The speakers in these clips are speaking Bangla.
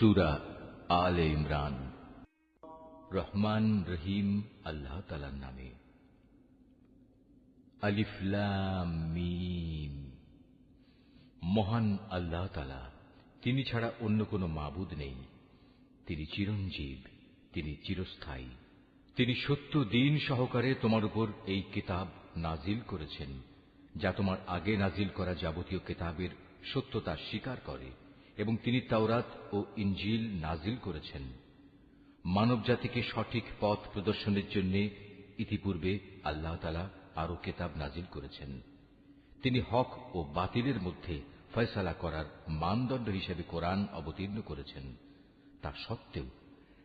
সূরা আলে ইমরান। রহমান রহিম আল্লাহ তাআলার নামে। আলিফ লাম মিম। মহান আল্লাহ তাআলা, তিনি ছাড়া অন্য কোনো মাবুদ নেই। তিনি চিরঞ্জীব, তিনি চিরস্থায়ী। তিনি সত্য দ্বীন সহকারে তোমার উপর এই কিতাব নাজিল করেছেন, যা তোমার আগে নাজিল করা যাবতীয় কিতাবের সত্যতা স্বীকার করে, এবং তিনি তাওরাত ও ইনজিল নাজিল করেছেন। মানব জাতিকে সঠিক পথ প্রদর্শনের জন্য ইতিপূর্বে আল্লাহ তাআলা আরো কিতাব নাজিল করেছেন। তিনি হক ও বাতিলের মধ্যে ফয়সালা করার মানদণ্ড হিসেবে কোরআন অবতীর্ণ করেছেন। তা সত্ত্বেও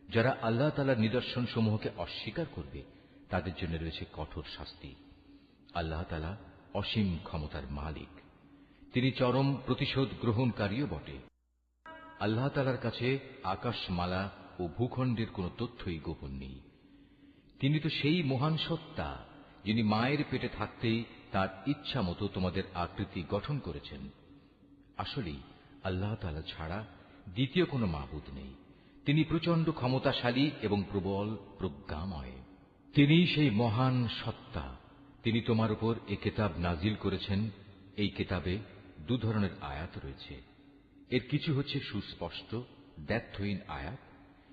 যারা আল্লাহ তাআলার নিদর্শন সমূহকে অস্বীকার করবে, তাদের জন্য রয়েছে কঠোর শাস্তি। আল্লাহ তাআলা অসীম ক্ষমতার মালিক, তিনি চরম প্রতিশোধ গ্রহণকারীও বটে। আল্লাহ তাআলার কাছে আকাশমালা ও ভূখণ্ডের কোন তথ্যই গোপন নেই। তিনি তো সেই মহান সত্তা, যিনি মায়ের পেটে থাকতেই তার ইচ্ছা মতো তোমাদের আকৃতি গঠন করেছেন। আসলেই আল্লাহ তাআলা ছাড়া দ্বিতীয় কোনো মাবুদ নেই। তিনি প্রচন্ড ক্ষমতাশালী এবং প্রবল প্রজ্ঞাময়। তিনি সেই মহান সত্তা। তিনি তোমার উপর এই কিতাব নাজিল করেছেন। এই কিতাবে দু ধরনের আয়াত রয়েছে। এর কিছু হচ্ছে সুস্পষ্ট দ্ব্যর্থহীন আয়াত,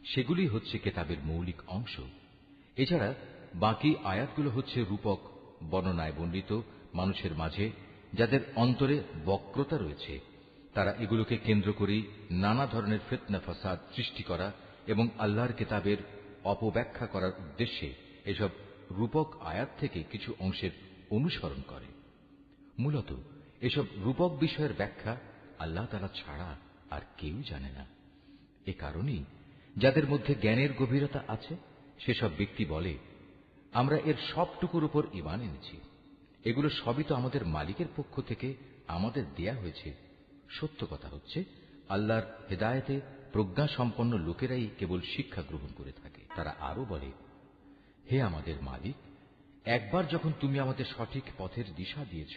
সেগুলি হচ্ছে কিতাবের মৌলিক অংশ। এছাড়া বাকি আয়াতগুলো হচ্ছে রূপক বর্ণনায় বর্ণিত মানুষের মাঝে, যাদের অন্তরে বক্রতা রয়েছে। তারা এগুলোকে কেন্দ্র করেই নানা ধরনের ফিতনা ফাসাদ সৃষ্টি করা এবং আল্লাহর কিতাবের অপব্যাখ্যা করার উদ্দেশ্যে এসব রূপক আয়াত থেকে কিছু অংশের অনুসরণ করে। মূলত এসব রূপক বিষয়ের ব্যাখ্যা আল্লাহ তাআলা ছাড়া আর কেউ জানে না। এ কারণেই যাদের মধ্যে জ্ঞানের গভীরতা আছে, সেসব ব্যক্তি বলে, আমরা এর সবটুকুর উপর ঈমান এনেছি। এগুলো সবই তো আমাদের মালিকের পক্ষ থেকে আমাদের দেয়া হয়েছে। সত্য কথা হচ্ছে, আল্লাহর হেদায়েতে প্রজ্ঞা সম্পন্ন লোকেরাই কেবল শিক্ষা গ্রহণ করে থাকে। তারা আরো বলে, হে আমাদের মালিক, একবার যখন তুমি আমাদের সঠিক পথের দিশা দিয়েছ,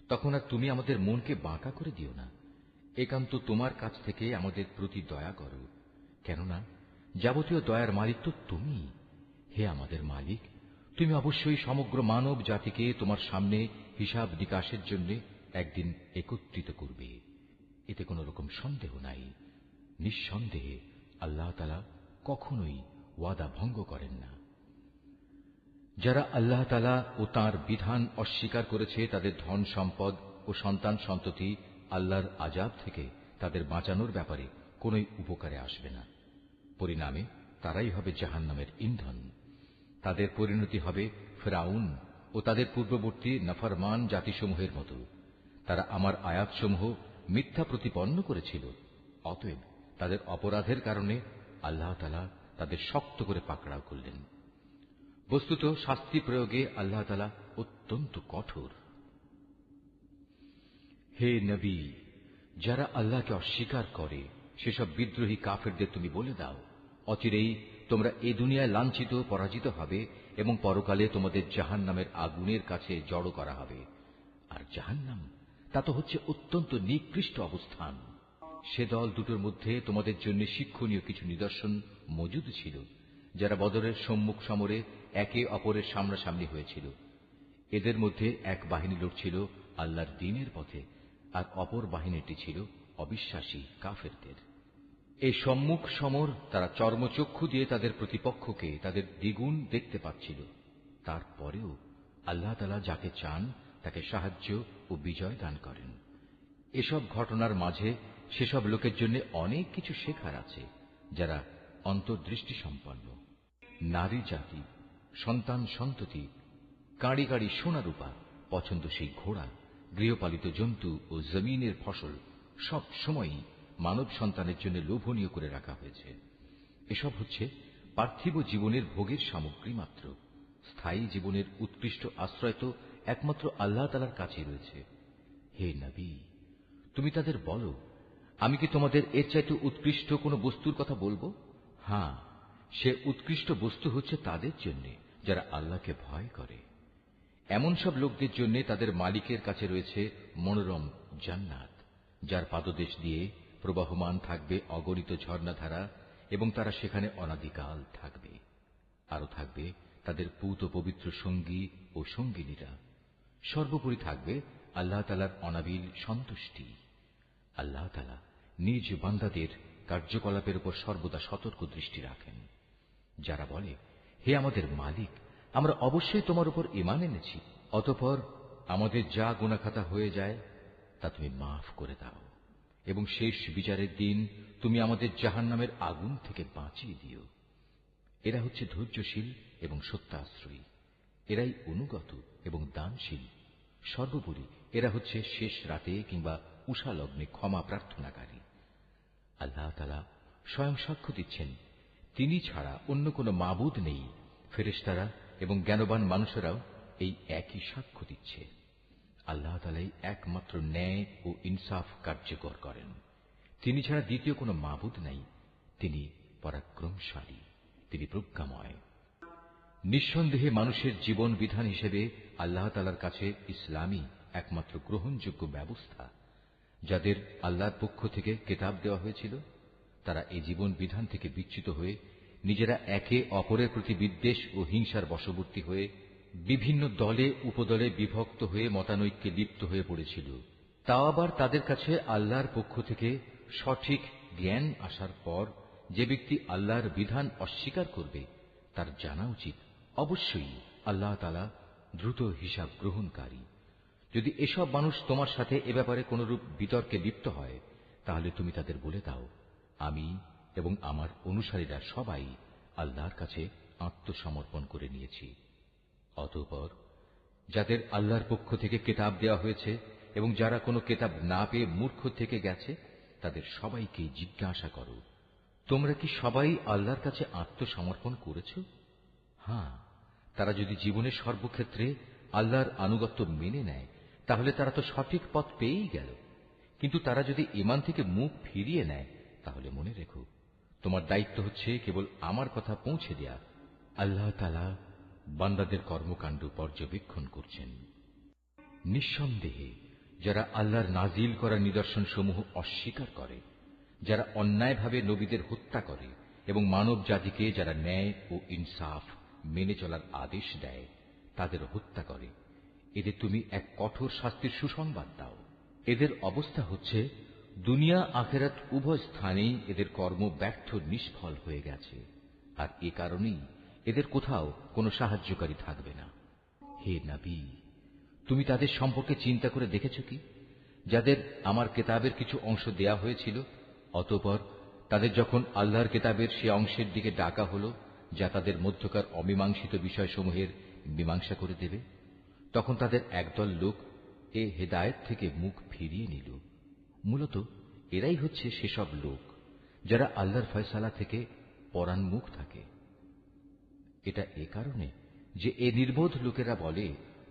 তখন আর তুমি আমাদের মনকে বাঁকা করে দিও না। একান্ত তোমার কাছ থেকে আমাদের প্রতি দয়া করো, কেননা যাবতীয় দয়ার মালিক তো তুমি। হে আমাদের মালিক, তুমি অবশ্যই সমগ্র মানব জাতিকে তোমার সামনে হিসাব নিকাশের জন্য একদিন একত্রিত করবে। এতে কোন রকম সন্দেহ নাই। নিঃসন্দেহে আল্লাহ তাআলা কখনোই ওয়াদা ভঙ্গ করেন না। যারা আল্লাহ তাআলা ও তাঁর বিধান অস্বীকার করেছে, তাদের ধন সম্পদ ও সন্তান সন্ততি আল্লাহর আযাব থেকে তাদের বাঁচানোর ব্যাপারে কোনই উপকারে আসবে না। পরিণামে তারাই হবে জাহান্নামের ইন্ধন। তাদের পরিণতি হবে ফিরআউন ও তাদের পূর্ববর্তী নাফরমান জাতিসমূহের মতো। তারা আমার আয়াতসমূহ মিথ্যা প্রতিপন্ন করেছিল। অতএব তাদের অপরাধের কারণে আল্লাহ তাআলা তাদের শক্ত করে পাকড়াও করলেন। বস্তুত শাস্তি প্রয়োগে আল্লাহ তাআলা অত্যন্ত কঠোর। হে নবী, যারা আল্লাহকে অস্বীকার করে সেসব বিদ্রোহী কাফেরদের তুমি বলে দাও, অচিরেই তোমরা এই দুনিয়ায় লাঞ্ছিত পরাজিত হবে এবং পরকালে তোমাদের জাহান্নামের আগুনের কাছে জড়ো করা হবে। আর জাহান্নাম তা তো হচ্ছে অত্যন্ত নিকৃষ্ট অবস্থান। সে দল দুটোর মধ্যে তোমাদের জন্য শিক্ষণীয় কিছু নিদর্শন মজুদ ছিল, যারা বদরের সম্মুখ সমরে একে অপরের সামনাসামনি হয়েছিল। এদের মধ্যে এক বাহিনী লড়ছিল আল্লাহর দ্বীনের পথে, আর অপর বাহিনীটি ছিল অবিশ্বাসী কাফেরদের। এই সম্মুখ সমর তারা চর্মচক্ষু দিয়ে তাদের প্রতিপক্ষকে তাদের দ্বিগুণ দেখতে পাচ্ছিল। তারপরেও আল্লাহ তাআলা যাকে চান তাকে সাহায্য ও বিজয় দান করেন। এসব ঘটনার মাঝে সেসব লোকের জন্য অনেক কিছু শেখার আছে, যারা অন্তর্দৃষ্টি সম্পন্ন। নারী জাতি, সন্তান সন্ততি, কাঁড়ি কাঁড়ি সোনা রূপা, পছন্দসই ঘোড়া, গৃহপালিত জন্তু ও জমিনের ফসল সব সময়ই মানব সন্তানের জন্য লোভনীয় করে রাখা হয়েছে। এসব হচ্ছে পার্থিব জীবনের ভোগের সামগ্রী মাত্র। স্থায়ী জীবনের উৎকৃষ্ট আশ্রয় তো একমাত্র আল্লাহ তাআলার কাছে রয়েছে। হে নবী, তুমি তাদের বলো, আমি কি তোমাদের এর চাইতে উৎকৃষ্ট কোন বস্তুর কথা বলবো? হ্যাঁ, সে উৎকৃষ্ট বস্তু হচ্ছে তাদের জন্য যারা আল্লাহকে ভয় করে। এমন সব লোকদের জন্য তাদের মালিকের কাছে রয়েছে মনোরম জান্নাত, যার পাদদেশ দিয়ে প্রবাহমান থাকবে অগণিত ঝর্ণাধারা এবং তারা সেখানে অনাদিকাল থাকবে। আরো থাকবে তাদের পূত পবিত্র সঙ্গী ও সঙ্গিনীরা। সর্বোপরি থাকবে আল্লাহ তাআলার অনাবিল সন্তুষ্টি। আল্লাহ তাআলা নিজ বান্দাদের কার্যকলাপের উপর সর্বদা সতর্ক দৃষ্টি রাখেন। যারা বলে, হে আমাদের মালিক, আমরা অবশ্যই তোমার উপর ঈমান এনেছি, অতঃপর আমাদের যা গুনাহখাতা হয়ে যায় তা তুমি মাফ করে দাও এবং শেষ বিচারের দিন তুমি আমাদের জাহান্নামের আগুন থেকে বাঁচিয়ে দিও। এরা হচ্ছে ধৈর্যশীল এবং সত্যাশ্রয়ী, এরাই অনুগত এবং দানশীল। সর্বোপরি এরা হচ্ছে শেষ রাতে কিংবা উষা লগ্নে ক্ষমা প্রার্থনাকারী। আল্লাহ তাআলা স্বয়ং সাক্ষ্য দিচ্ছেন, তিনি ছাড়া অন্য কোনো মাবুদ নেই। ফেরেশতারা এবং জ্ঞানবান মানুষেরাও এই একই সাক্ষ্য দিচ্ছে। আল্লাহ তাআলাই একমাত্র ন্যায় ও ইনসাফ কার্যকর করেন। তিনি ছাড়া দ্বিতীয় কোনো মাবুদ নাই। তিনি পরাক্রমশালী, তিনি প্রজ্ঞাময়। নিঃসন্দেহে মানুষের জীবন বিধান হিসেবে আল্লাহ তাআলার কাছে ইসলামই একমাত্র গ্রহণযোগ্য ব্যবস্থা। যাদের আল্লাহর পক্ষ থেকে কিতাব দেওয়া হয়েছিল, তারা এই জীবন বিধান থেকে বিচ্যুত হয়ে নিজেরা একে অপরের প্রতি বিদ্বেষ ও হিংসার বশবর্তী হয়ে বিভিন্ন দলে উপদলে বিভক্ত হয়ে মতানৈক্যে লিপ্ত হয়ে পড়েছিল। তাও আবার তাদের কাছে আল্লাহর পক্ষ থেকে সঠিক জ্ঞান আসার পর যে ব্যক্তি আল্লাহর বিধান অস্বীকার করবে, তার জানা উচিত অবশ্যই আল্লাহ তাআলা দ্রুত হিসাব গ্রহণকারী। যদি এসব মানুষ তোমার সাথে এ ব্যাপারে কোনরূপ বিতর্কে লিপ্ত হয়, তাহলে তুমি তাদের বলে দাও, আমি এবং আমার অনুসারীরা সবাই আল্লাহর কাছে আত্মসমর্পণ করে নিয়েছি। অতঃপর যাদের আল্লাহর পক্ষ থেকে কিতাব দেওয়া হয়েছে এবং যারা কোনো কিতাব না পেয়ে মূর্খ থেকে গেছে, তাদের সবাইকে জিজ্ঞাসা করো, তোমরা কি সবাই আল্লাহর কাছে আত্মসমর্পণ করেছ? হ্যাঁ, তারা যদি জীবনের সর্বক্ষেত্রে আল্লাহর আনুগত্য মেনে নেয়, তাহলে তারা তো সঠিক পথ পেয়েই গেল। কিন্তু তারা যদি ঈমান থেকে মুখ ফিরিয়ে নেয়, তাহলে মনে রেখো, তোমার দায়িত্ব হচ্ছে কেবল আমার কথা পৌঁছে দেয়া। আল্লাহ তাআলা বান্দাদের কর্মকাণ্ড পর্যবেক্ষণ করছেন। নিঃসন্দেহে যারা আল্লাহর নাজিল করা নিদর্শন সমূহ অস্বীকার করে, যারা অন্যায়ভাবে নবীদের হত্যা করে এবং মানব জাতিকে যারা ন্যায় ও ইনসাফ মেনে চলার আদেশ দেয়, তাদের হত্যা করে, এদের তুমি এক কঠোর শাস্তির সুসংবাদ দাও। এদের অবস্থা হচ্ছে দুনিয়া আখিরাত উভয় স্থানেই এদের কর্ম ব্যর্থ নিষ্ফল হয়ে গেছে, আর এ কারণেই এদের কোথাও কোনো সাহায্যকারী থাকবে না। হে নবী, তুমি তাদের সম্পর্কে চিন্তা করে দেখেছ কি, যাদের আমার কিতাবের কিছু অংশ দেয়া হয়েছিল, অতঃপর তাদের যখন আল্লাহর কিতাবের সে অংশের দিকে ডাকা হল যা তাদের মধ্যকার অমীমাংসিত বিষয়সমূহের মীমাংসা করে দেবে, তখন তাদের একদল লোক এ হেদায়েত থেকে মুখ ফিরিয়ে নিল। মূলত এরাই হচ্ছে সেসব লোক যারা আল্লাহর ফয়সালা থেকে পরান্মুখ থাকে। এটা এ কারণে যে এ নির্বোধ লোকেরা বলে,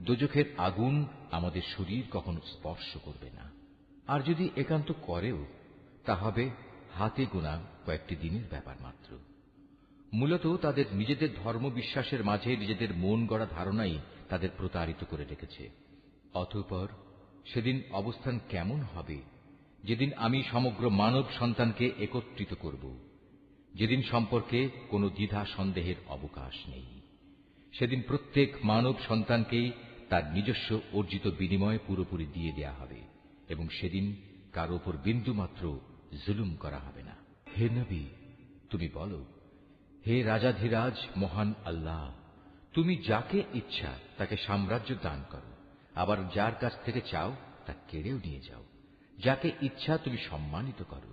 দোজখের আগুন আমাদের শরীর কখনো স্পর্শ করবে না, আর যদি একান্ত করেও তা হবে হাতে গোনা কয়েকটি দিনের ব্যাপার মাত্র। মূলত তাদের নিজেদের ধর্ম বিশ্বাসের মাঝে নিজেদের মন গড়া ধারণাই তাদের প্রতারিত করে রেখেছে। অতঃপর সেদিন অবস্থান কেমন হবে, যেদিন আমি সমগ্র মানব সন্তানকে একত্রিত করব, যেদিন সম্পর্কে কোনো দ্বিধা সন্দেহের অবকাশ নেই। সেদিন প্রত্যেক মানব সন্তানকেই তার নিজস্ব অর্জিত বিনিময় পুরোপুরি দিয়ে দেয়া হবে এবং সেদিন কারো উপর বিন্দুমাত্র জুলুম করা হবে না। হে নবী, তুমি বলো, হে রাজাধিরাজ মহান আল্লাহ, তুমি যাকে ইচ্ছা তাকে সাম্রাজ্য দান করো, আবার যার কাছ থেকে চাও তা কেড়েও নিয়ে যাও। যাকে ইচ্ছা তুমি সম্মানিত করো,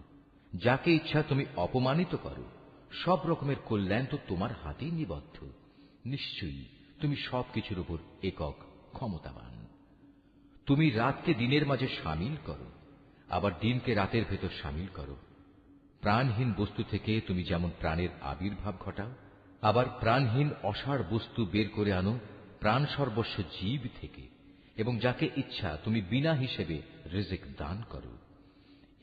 যাকে ইচ্ছা তুমি অপমানিত করো। সব রকমের কল্যাণ তো তোমার হাতেই নিবদ্ধ। নিশ্চয়ই তুমি সবকিছুর উপর একক ক্ষমতাবান। তুমি রাতকে দিনের মাঝে শামিল করো, আবার দিনকে রাতের ভেতর শামিল করো। প্রাণহীন বস্তু থেকে তুমি যেমন প্রাণের আবির্ভাব ঘটাও, আবার প্রাণহীন অসাড় বস্তু বের করে আনো প্রাণ সর্বস্ব জীব থেকে, এবং যাকে ইচ্ছা তুমি বিনা হিসেবে রিজিক দান করো।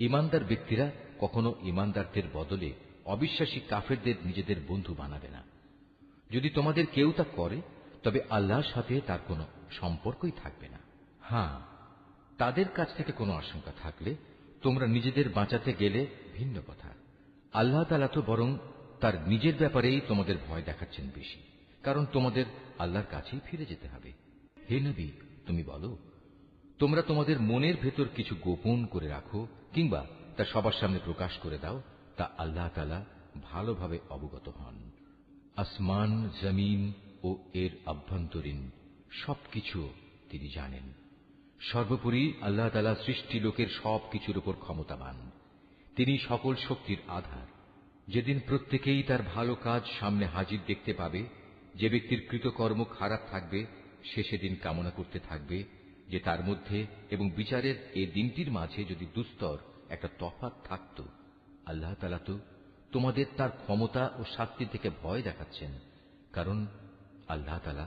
ঈমানদার ব্যক্তিরা কখনো ঈমানদারদের বদলে অবিশ্বাসী কাফেরদের নিজেদের বন্ধু বানাবে না। যদি তোমাদের কেউ তা করে, তবে আল্লাহর সাথে তার কোনো সম্পর্কই থাকবে না। হ্যাঁ, তাদের কাছ থেকে কোনো আশঙ্কা থাকলে তোমরা নিজেদের বাঁচাতে গেলে ভিন্ন কথা। আল্লাহ তাআলা তো বরং তার নিজের ব্যাপারেই তোমাদের ভয় দেখাচ্ছেন বেশি, কারণ তোমাদের আল্লাহর কাছেই ফিরে যেতে হবে। হে নবী, তুমি বলো, তোমরা তোমাদের মনের ভেতর কিছু গোপন করে রাখো কিংবা তা সবার সামনে প্রকাশ করে দাও, তা আল্লাহ তাআলা ভালোভাবে অবগত হন। আসমান, জমিন ও এর আভ্যন্তরীণ সবকিছু তিনি জানেন। সর্বোপরি আল্লাহ তাআলা সৃষ্টি লোকের সবকিছুর উপর ক্ষমতাবান। তিনি সকল শক্তির আধার। যেদিন প্রত্যেকেই তার ভালো কাজ সামনে হাজির দেখতে পাবে, যে ব্যক্তির কৃতকর্ম খারাপ থাকবে সে সেদিন কামনা করতে থাকবে যে তার মধ্যে এবং বিচারের এই দিনটির মাঝে যদি দুস্তর একটা তফাৎ থাকত। আল্লাহ তাআলা তো তোমাদের তার ক্ষমতা ও শাস্তি থেকে ভয় দেখাচ্ছেন, কারণ আল্লাহ তাআলা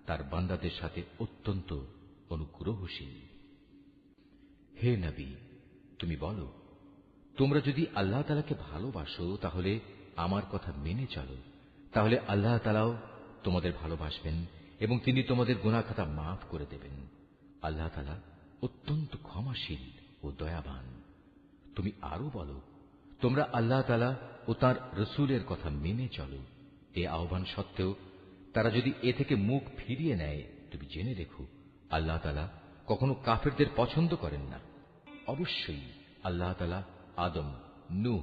তার বান্দাদের সাথে অত্যন্ত অনুগ্রহশীল। হে নবী, তুমি বলো, তোমরা যদি আল্লাহ তাআলাকে ভালোবাসো তাহলে আমার কথা মেনে চলো, তাহলে আল্লাহ তাআলাও তোমাদের ভালোবাসবেন এবং তিনি তোমাদের গুনাহ খাতা মাফ করে দেবেন। আল্লাহ তাআলা অত্যন্ত ক্ষমাশীল ও দয়াবান। তুমি আরো বলো, তোমরা আল্লাহ তাআলা ও তার রাসূলের কথা মেনে চলো। এই আহ্বান সত্ত্বেও তারা যদি এ থেকে মুখ ফিরিয়ে নেয়, তুমি জেনে রেখো আল্লাহ তাআলা কখনো কাফেরদের পছন্দ করেন না। অবশ্যই আল্লাহ তাআলা আদম, নূহ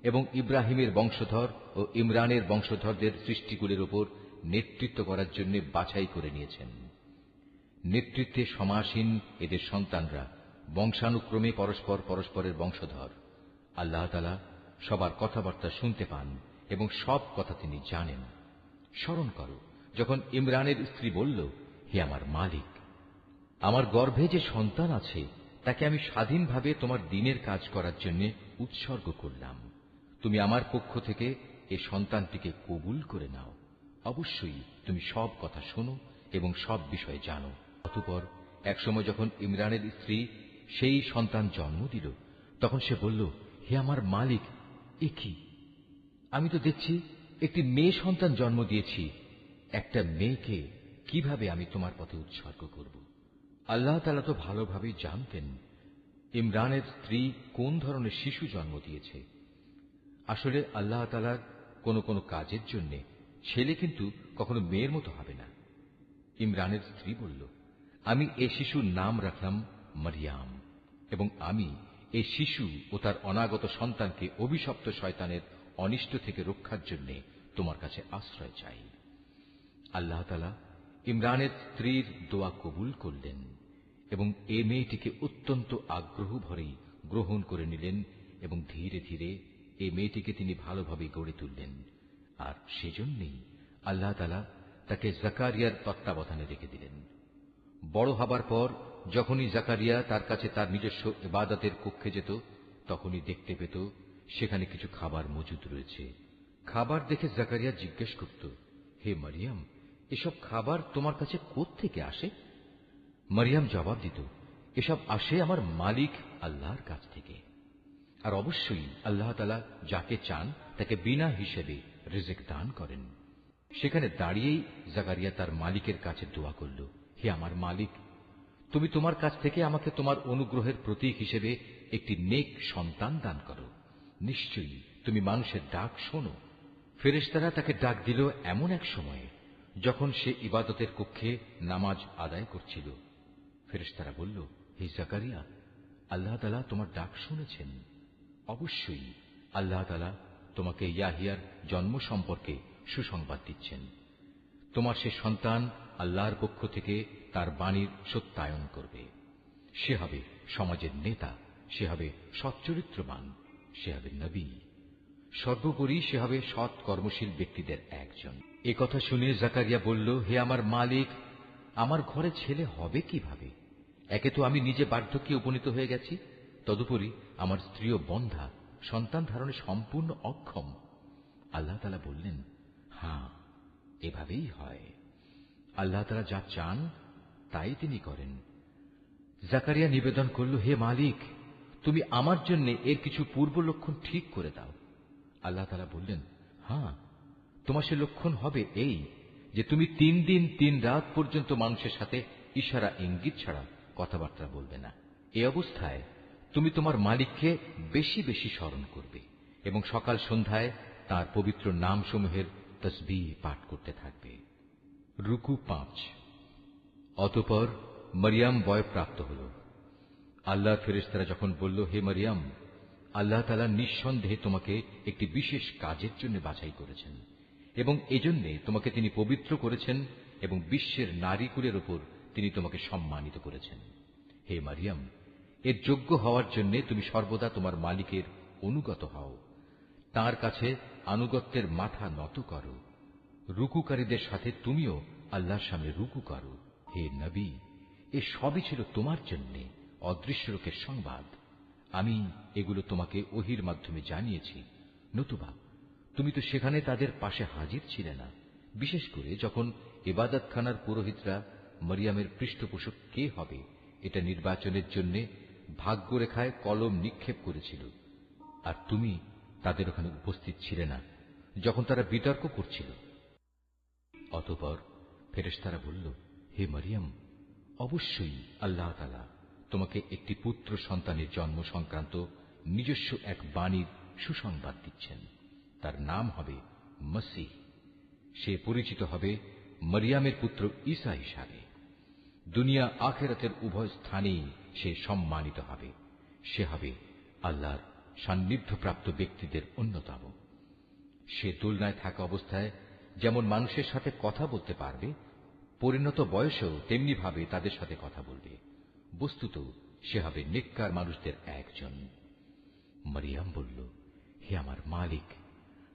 এবং ইব্রাহিমের বংশধর ও ইমরানের বংশধরদের সৃষ্টিগুলির উপর নেতৃত্ব করার জন্য বাছাই করে নিয়েছেন। নেতৃত্বে সমাসীন এদের সন্তানরা বংশানুক্রমে পরস্পর পরস্পরের বংশধর। আল্লাহ তাআলা সবার কথাবার্তা শুনতে পান এবং সব কথা তিনি জানেন। স্মরণ করো, যখন ইমরানের স্ত্রী বলল, হে আমার মালিক, আমার গর্ভে যে সন্তান আছে তাকে আমি স্বাধীনভাবে তোমার দ্বীনের কাজ করার জন্য উৎসর্গ করলাম। তুমি আমার পক্ষ থেকে এ সন্তানটিকে কবুল করে নাও। অবশ্যই তুমি সব কথা শোনো এবং সব বিষয়ে জানো। অতঃপর একসময় যখন ইমরানের স্ত্রী সেই সন্তান জন্ম দিল, তখন সে বলল, হে আমার মালিক, এ কি? আমি তো দেখছি একটি মেয়ে সন্তান জন্ম দিয়েছি। একটা মেয়েকে কিভাবে আমি তোমার পথে উৎসর্গ করব? আল্লাহ তাআলা তো ভালোভাবেই জানতেন ইমরানের স্ত্রী কোন ধরনের শিশু জন্ম দিয়েছে। আসলে আল্লাহ তাআলার কোন কোন কাজের জন্য ছেলে কিন্তু কখনো মেয়ের মতো হবে না। ইমরানের স্ত্রী বলল, আমি এ শিশুর নাম রাখলাম মারিয়াম, এবং আমি এই শিশু ও তার অনাগত সন্তানকে অভিশপ্ত শয়তানের অনিষ্ট থেকে রক্ষার জন্য তোমার কাছে আশ্রয় চাই। আল্লাহ তাআলা ইমরানের স্ত্রীর দোয়া কবুল করলেন এবং এ মেয়েটিকে অত্যন্ত আগ্রহ ভরেই গ্রহণ করে নিলেন এবং ধীরে ধীরে এই মেয়েটিকে তিনি ভালোভাবে গড়ে তুললেন। আর সেজন্যই আল্লাহ তাআলা তাকে জাকারিয়ার তত্ত্বাবধানে রেখে দিলেন। বড় হবার পর যখনই জাকারিয়া তার কাছে তার নিজস্ব ইবাদতের কক্ষে যেত, তখনই দেখতে পেত সেখানে কিছু খাবার মজুদ রয়েছে। খাবার দেখে জাকারিয়া জিজ্ঞেস করত, হে মারিয়াম, এসব খাবার তোমার কাছে কোত্থেকে আসে? মারিয়াম জবাব দিত, এসব আসে আমার মালিক আল্লাহর কাছ থেকে। আর অবশ্যই আল্লাহ তাআলা যাকে চান তাকে বিনা হিসেবে রিজিক দান করেন। সেখানে দাঁড়িয়েই জাকারিয়া তার মালিকের কাছে দোয়া করল, হে আমার মালিক, তুমি তোমার কাছ থেকে আমাকে তোমার অনুগ্রহের প্রতীক হিসেবে একটি নেক সন্তান দান করো। নিশ্চয়ই তুমি মানুষের ডাক শোনো। ফেরেশতারা তাকে ডাক দিল এমন এক সময়ে যখন সে ইবাদতের কক্ষে নামাজ আদায় করছিল। ফেরেশতারা বলল, হে জাকারিয়া, আল্লাহ তাআলা তোমার ডাক শুনেছেন। অবশ্যই আল্লাহ তাআলা তোমাকে ইয়াহিয়ার জন্ম সম্পর্কে সুসংবাদ দিচ্ছেন। তোমার সে সন্তান আল্লাহর পক্ষ থেকে তার বাণীর সত্যায়ন করবে। সে হবে সমাজের নেতা, সে হবে সচ্চরিত্রবান, সে হবে নবী। সর্বোপরি সে হবে সৎ কর্মশীল ব্যক্তিদের একজন। এ কথা শুনে জাকারিয়া বলল, হে আমার মালিক, আমার ঘরে ছেলে হবে কিভাবে? একে তো আমি নিজে বার্ধক্যে উপনীত হয়ে গেছি, তদুপরি আমার স্ত্রীও বন্ধ্যা, সন্তান ধারণে সম্পূর্ণ অক্ষম। আল্লাহ তাআলা বললেন, হ্যাঁ, এভাবেই হয়। আল্লাহ তাআলা যা চান তাই তিনি করেন। জাকারিয়া নিবেদন করল, হে মালিক, তুমি আমার জন্য এর কিছু পূর্ব লক্ষণ ঠিক করে দাও। আল্লাহ তাআলা বললেন, হ্যাঁ, তোমার সে লক্ষণ হবে এই যে তুমি 3 দিন 3 রাত পর্যন্ত মানুষের সাথে ইশারা ইঙ্গিত ছাড়া কথাবার্তা বলবে না। এ অবস্থায় তুমি তোমার মালিককে বেশি বেশি স্মরণ করবে এবং সকাল সন্ধ্যায় তার পবিত্র নামসমূহের তসবিহ পাঠ করতে থাকবে। রুকু 5। অতঃপর মরিয়ম বয়প্রাপ্ত হল। আল্লাহর ফেরেশতারা যখন বলল, হে মরিয়ম, আল্লাহ তাআলা নিঃসন্দেহে তোমাকে একটি বিশেষ কাজের জন্য বাছাই করেছেন এবং এজন্য তোমাকে তিনি পবিত্র করেছেন এবং বিশ্বের নারীকুলের উপর তিনি তোমাকে সম্মানিত করেছেন। হে মরিয়ম, এর যোগ্য হওয়ার জন্য তুমি সর্বদা তোমার মালিকের অনুগত হও, তার কাছে আনুগত্যের মাথা নত করো। রুকুকারীদের সাথে তুমিও আল্লাহর সামনে রুকু করো। হে নবী, এ সবই ছিল তোমার জন্য অদৃশ্য লোকের সংবাদ। আমি এগুলো তোমাকে ওহির মাধ্যমে জানিয়েছি, নতুবা তুমি তো সেখানে তাদের পাশে হাজির ছিলে না, বিশেষ করে যখন ইবাদতখানার পুরোহিতরা মরিয়মের পৃষ্ঠপোষক কে হবে এটা নির্বাচনের জন্য ভাগ্যরেখায় কলম নিক্ষেপ করেছিল, আর তুমি তাদের ওখানে উপস্থিত ছিলে না যখন তারা বিতর্ক করছিল। অতঃপর ফেরেশতারা বলল, হে মরিয়ম, অবশ্যই আল্লাহ তাআলা তোমাকে একটি পুত্র সন্তানের জন্ম সংক্রান্ত নিজস্ব এক বাণীর সুসংবাদ দিচ্ছেন। তার নাম হবে মসীহ। সে পরিচিত হবে মরিয়মের পুত্র ঈসা হিসাবে। দুনিয়া আখিরাতের উভয় স্থানেই সে সম্মানিত হবে। সে হবে আল্লাহর সান্নিধ্যপ্রাপ্ত ব্যক্তিদের অন্যতম। সে দোলনায় থাকা অবস্থায় যেমন মানুষের সাথে কথা বলতে পারবে, পরিণত বয়সেও তেমনি ভাবে তাদের সাথে কথা বলবে। বস্তুত সে হবে নেককার মানুষদের একজন। মরিয়ম বলল, হে আমার মালিক,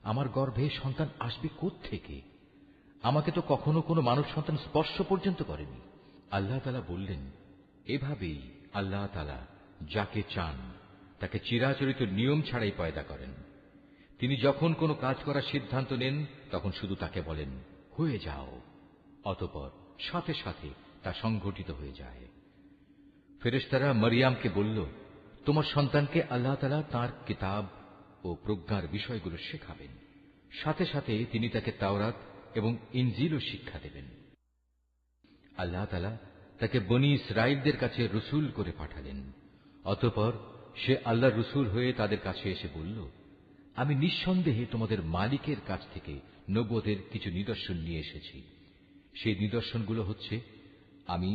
আমার গর্ভে সন্তান আসবে কোত্থেকে? আমাকে তো কখনো কোনো মানব সন্তান স্পর্শ পর্যন্ত করেনি। আল্লাহ তাআলা বললেন, এভাবেই আল্লাহ তাআলা যাকে চান তাকে চিরাচরিত নিয়ম ছাড়াই পয়দা করেন। তিনি যখন কোনো কাজ করার সিদ্ধান্ত নেন তখন শুধু তাকে বলেন, হয়ে যাও, অতঃপর সাথে সাথে তা সংঘটিত হয়ে যায়। ফেরেশতারা মরিয়মকে বলল, তোমার সন্তানকে আল্লাহ তাআলা তাঁর কিতাব ও প্রজ্ঞার বিষয়গুলো শেখাবেন, সাথে সাথে তিনি তাকে তাওরাত এবং ইনজিলও শিক্ষা দেবেন। আল্লাহ তাআলা তাকে বনী ইসরাঈলদের কাছে রসুল করে পাঠালেন। অতঃপর সে আল্লাহর রসুল হয়ে তাদের কাছে এসে বলল, আমি নিঃসন্দেহে তোমাদের মালিকের কাছ থেকে নবুয়তের কিছু নিদর্শন নিয়ে এসেছি। সেই নিদর্শনগুলো হচ্ছে, আমি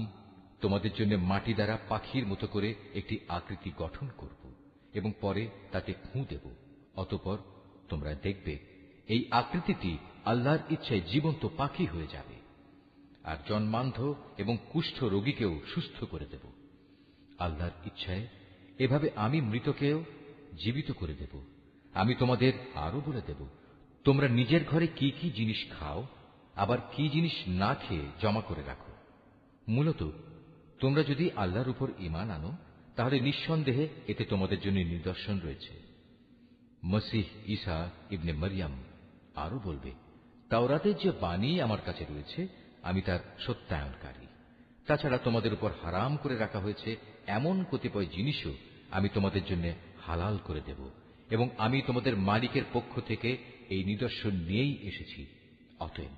তোমাদের জন্য মাটি দ্বারা পাখির মতো করে একটি আকৃতি গঠন করব এবং পরে তাতে ফুঁ দেব। অতঃপর তোমরা দেখবে এই আকৃতিটি আল্লাহর ইচ্ছায় জীবন্ত পাখি হয়ে যাবে, আর জন্মান্ধ এবং কুষ্ঠ রোগীকেও সুস্থ করে দেব। আল্লাহর ইচ্ছায় এভাবে আমি মৃতকেও জীবিত করে দেব। আমি তোমাদের আরো বলে দেব, তোমরা নিজের ঘরে কি কি জিনিস খাও, আবার কি জিনিস না খেয়ে জমা করে রাখো। মূলত তোমরা যদি আল্লাহর উপর ঈমান আনো তাহলে নিঃসন্দেহে এতে তোমাদের জন্য নিদর্শন রয়েছে। মসীহ ঈসা ইবনে মরিয়ম আরো বলবে, তাওরাতের যে বাণী আমার কাছে রয়েছে আমি তার সত্যায়নকারী। তাছাড়া তোমাদের উপর হারাম করে রাখা হয়েছে এমন কতিপয় জিনিসও আমি তোমাদের জন্য হালাল করে দেব, এবং আমি তোমাদের মালিকের পক্ষ থেকে এই নিদর্শন নিয়েই এসেছি। অতএব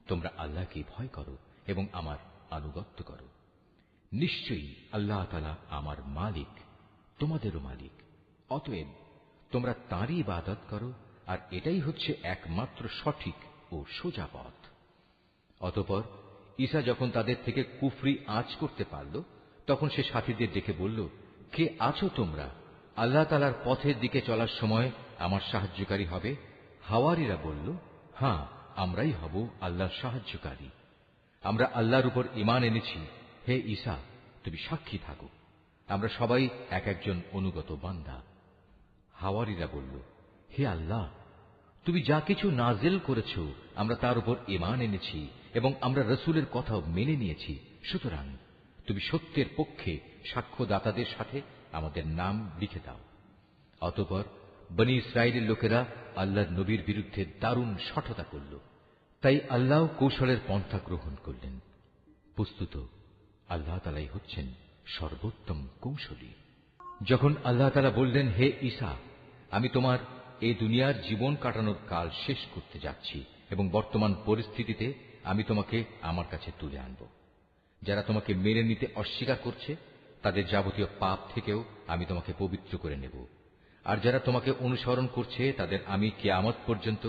তোমরা আল্লাহকে ভয় করো এবং আমার আনুগত্য করো। নিশ্চয়ই আল্লাহ তাআলা আমার মালিক, তোমাদেরও মালিক। অতএব তোমরা তাঁরই ইবাদত করো, আর এটাই হচ্ছে একমাত্র সঠিক ও সোজা পথ। অতঃপর ঈসা যখন তাদের থেকে কুফরি আঁচ করতে পারল তখন সে সাথীদের ডেকে বলল, কে আছো তোমরা? আল্লাহ তাআলার পথের দিকে চলার সময় আমার সাহায্যকারী হবে? হাওয়ারীরা বলল, হ্যাঁ, আমরাই হব আল্লাহর সাহায্যকারী। আমরা আল্লাহর উপর ঈমান এনেছি। হে ঈসা, তুমি সাক্ষী থাকো, আমরা সবাই এক একজন অনুগত বান্দা। হাওয়ারীরা বলল, হে আল্লাহ, তুমি যা কিছু নাজিল করেছ আমরা তার উপর ঈমান এনেছি এবং আমরা রসুলের কথাও মেনে নিয়েছি। সুতরাং তুমি সত্যের পক্ষে সাক্ষ্যদাতাদের সাথে আমাদের নাম লিখে দাও। অতঃপর বনী ইসরাইলের লোকেরা আল্লাহর নবীর বিরুদ্ধে দারুণ শঠতা করল, তাই আল্লাহ কৌশলের পন্থা গ্রহণ করলেন। বস্তুত আল্লাহ তাআলাই হচ্ছেন সর্বোত্তম কৌশলী। যখন আল্লাহ তাআলা বললেন, হে ঈসা, আমি তোমার এই দুনিয়ার জীবন কাটানোর কাল শেষ করতে যাচ্ছি এবং বর্তমান পরিস্থিতিতে আমি তোমাকে আমার কাছে তুলে আনব। যারা তোমাকে মেনে নিতে অস্বীকার করছে তাদের যাবতীয় পাপ থেকেও আমি তোমাকে পবিত্র করে নেব। আর যারা তোমাকে অনুসরণ করছে তাদের আমি কিয়ামত পর্যন্ত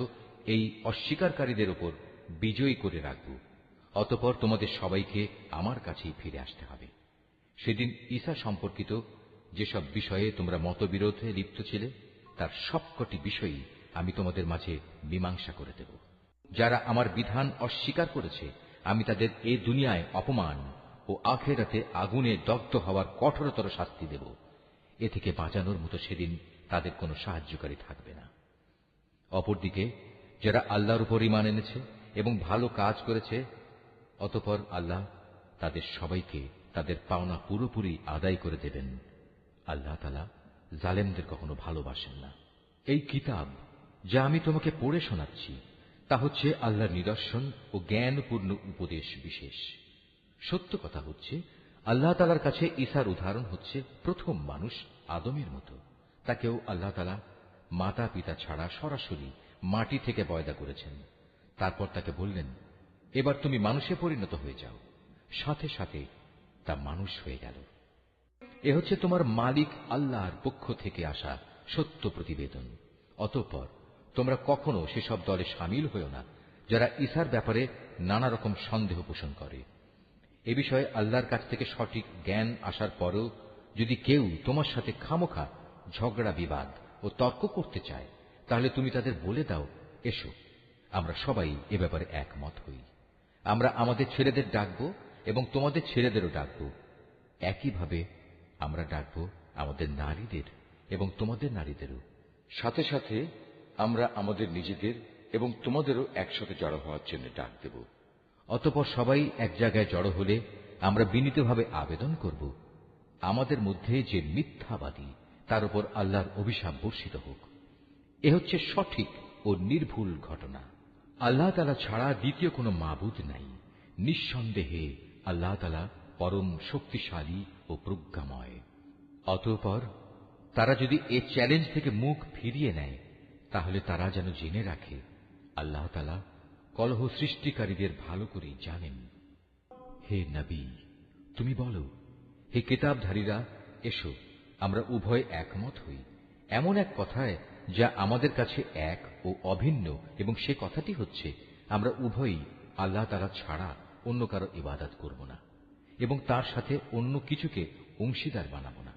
এই অস্বীকারীদের উপর বিজয়ী করে রাখব। অতঃপর তোমাদের সবাইকে আমার কাছেই ফিরে আসতে হবে। সেদিন ঈসা সম্পর্কিত যেসব বিষয়ে তোমরা মতবিরোধে লিপ্ত ছিলে তার সবকটি বিষয়ই আমি তোমাদের মাঝে মীমাংসা করে দেব। যারা আমার বিধান অস্বীকার করেছে আমি তাদের এ দুনিয়ায় অপমান ও আখিরাতে আগুনে দগ্ধ হওয়ার কঠোরতর শাস্তি দেব। এ থেকে বাঁচানোর মতো সেদিন তাদের কোনো সাহায্যকারী থাকবে না। অপরদিকে যারা আল্লাহর উপর ঈমান এনেছে এবং ভালো কাজ করেছে অতঃপর আল্লাহ তাদের সবাইকে তাদের পাওনা পুরোপুরি আদায় করে দেবেন। আল্লাহ তাআলা জালেমদের কখনো ভালোবাসেন না। এই কিতাব যা আমি তোমাকে পড়ে শোনাচ্ছি তা হচ্ছে আল্লাহর নিদর্শন ও জ্ঞানপূর্ণ উপদেশ বিশেষ। সত্য কথা হচ্ছে আল্লাহ তাআলার কাছে ঈসার উদাহরণ হচ্ছে প্রথম মানুষ আদমের মতো। তাকেও আল্লাহ তাআলা মাতা পিতা ছাড়া সরাসরি মাটি থেকে পয়দা করেছেন। তারপর তাকে বললেন, এবার তুমি মানুষে পরিণত হয়ে যাও। সাথে সাথে তা মানুষ হয়ে গেল। এ হচ্ছে তোমার মালিক আল্লাহর পক্ষ থেকে আসা সত্য প্রতিবেদন। অতঃপর তোমরা কখনো সেসব দলে সামিল হও না যারা ঈসার ব্যাপারে নানা রকম সন্দেহ পোষণ করে। এ বিষয়ে আল্লাহর কাছ থেকে সঠিক জ্ঞান আসার পরেও যদি কেউ তোমার সাথে খামোখা ঝগড়া বিবাদ ও তর্ক করতে চায় তাহলে তুমি তাদের বলে দাও, এসো আমরা সবাই এ ব্যাপারে একমত হই। আমরা আমাদের ছেলেদের ডাকবো এবং তোমাদের ছেলেদেরও ডাকবো। একইভাবে আমরা ডাকবো আমাদের নারীদের এবং তোমাদের নারীদেরও। সাথে সাথে আমরা আমাদের নিজেদের এবং তোমাদেরও একসাথে জড়ো হওয়ার জন্য ডাক দেব। অতঃপর সবাই এক জায়গায় জড়ো হলে আমরা বিনীতভাবে আবেদন করব, আমাদের মধ্যে যে মিথ্যাবাদী তার উপর আল্লাহর অভিশাপ বর্ষিত হোক। এ হচ্ছে সঠিক ও নির্ভুল ঘটনা। আল্লাহ তাআলা ছাড়া দ্বিতীয় কোনো মাবুদ নাই। নিঃসন্দেহে আল্লাহ তাআলা পরম শক্তিশালী ও প্রজ্ঞাময়। অতঃপর তারা যদি এ চ্যালেঞ্জ থেকে মুখ ফিরিয়ে নেয় তাহলে তারা যেন জেনে রাখে আল্লাহ তাআলা কলহ সৃষ্টিকারীদের ভালো করেই জানেন। হে নবী, তুমি বলো, হে কিতাবধারীরা, এসো আমরা উভয় একমত হই এমন এক কথায় যা আমাদের কাছে এক ও অভিন্ন, এবং সে কথাটি হচ্ছে আমরা উভয়ই আল্লাহ তাআলা ছাড়া অন্য কারো ইবাদত করব না এবং তার সাথে অন্য কিছুকে অংশীদার বানাব না।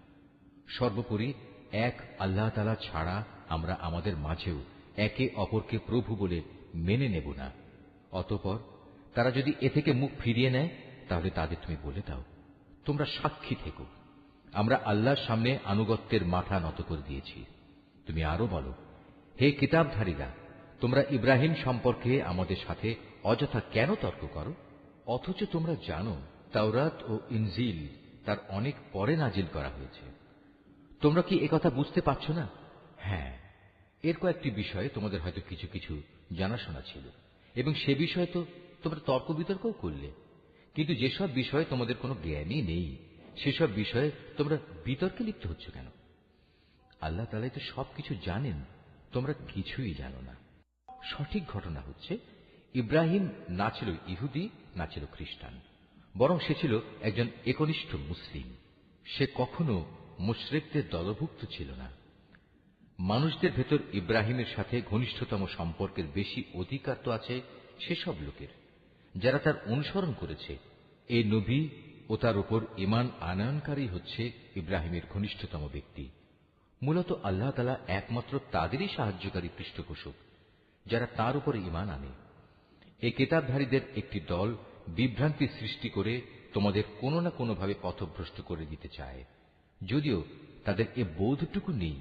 সর্বোপরি এক আল্লাহ তাআলা ছাড়া আমরা আমাদের মাঝেও একে অপরকে প্রভু বলে মেনে নেব না। অতঃপর তারা যদি এ থেকে মুখ ফিরিয়ে নেয় তাহলে তাদের তুমি বলে দাও, তোমরা সাক্ষী থেকো, আমরা আল্লাহর সামনে আনুগত্যের মাথা নত করে দিয়েছি। তুমি আরো বলো, হে কিতাবধারীরা, তোমরা ইব্রাহিম সম্পর্কে আমাদের সাথে অযথা কেন তর্ক করো, অথচ তোমরা জানো তাওরাত ও ইনজিল তার অনেক পরে নাজিল করা হয়েছে। তোমরা কি একথা বুঝতে পারছ না? হ্যাঁ, এর কয়েকটি বিষয়ে তোমাদের হয়তো কিছু কিছু জানাশোনা ছিল এবং সে বিষয়ে তো তোমরা তর্ক বিতর্কও করলে, কিন্তু যেসব বিষয়ে তোমাদের কোনো জ্ঞানই নেই সেসব বিষয়ে তোমরা বিতর্কে লিপ্ত হচ্ছ কেন? আল্লাহ তাআলাই তো সবকিছু জানেন, তোমরা কিছুই জানো না। সঠিক ঘটনা হচ্ছে ইব্রাহিম না ছিল ইহুদি না ছিল খ্রিস্টান, বরং সে ছিল একজন একনিষ্ঠ মুসলিম। সে কখনো মুশরিকদের দলভুক্ত ছিল না। মানুষদের ভেতর ইব্রাহিমের সাথে ঘনিষ্ঠতম সম্পর্কের বেশি অধিকার তো আছে সেসব লোকের যারা তার অনুসরণ করেছে। এই নবী ও তার উপর ঈমান আনয়নকারী হচ্ছে ইব্রাহিমের ঘনিষ্ঠতম ব্যক্তি। মূলত আল্লাহ তাআলা একমাত্র তাদেরই সাহায্যকারী পৃষ্ঠপোষক যারা তার উপর ঈমান আনে। এই কিতাবধারীদের একটি দল বিভ্রান্তি সৃষ্টি করে তোমাদের কোনো না কোনোভাবে পথভ্রষ্ট করে দিতে চায়, যদিও তাদের এ বোধটুকু নেই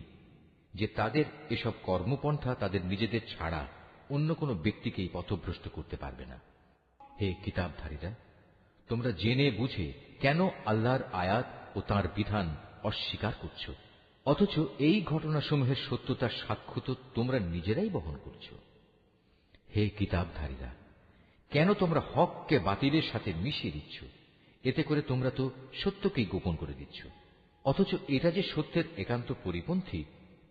যে তাদের এসব কর্মপন্থা তাদের নিজেদের ছাড়া অন্য কোনো ব্যক্তিকেই পথভ্রষ্ট করতে পারবে না। হে কিতাবধারীরা, তোমরা জেনে বুঝে কেন আল্লাহর আয়াত ও তাঁর বিধান অস্বীকার করছ, অথচ এই ঘটনাসমূহের সত্যতার সাক্ষ্য তো তোমরা নিজেরাই বহন করছ। হে কিতাবধারীরা, কেন তোমরা হককে বাতিলের সাথে মিশিয়ে দিচ্ছ? এতে করে তোমরা তো সত্যকেই গোপন করে দিচ্ছ, অথচ এটা যে সত্যের একান্ত পরিপন্থী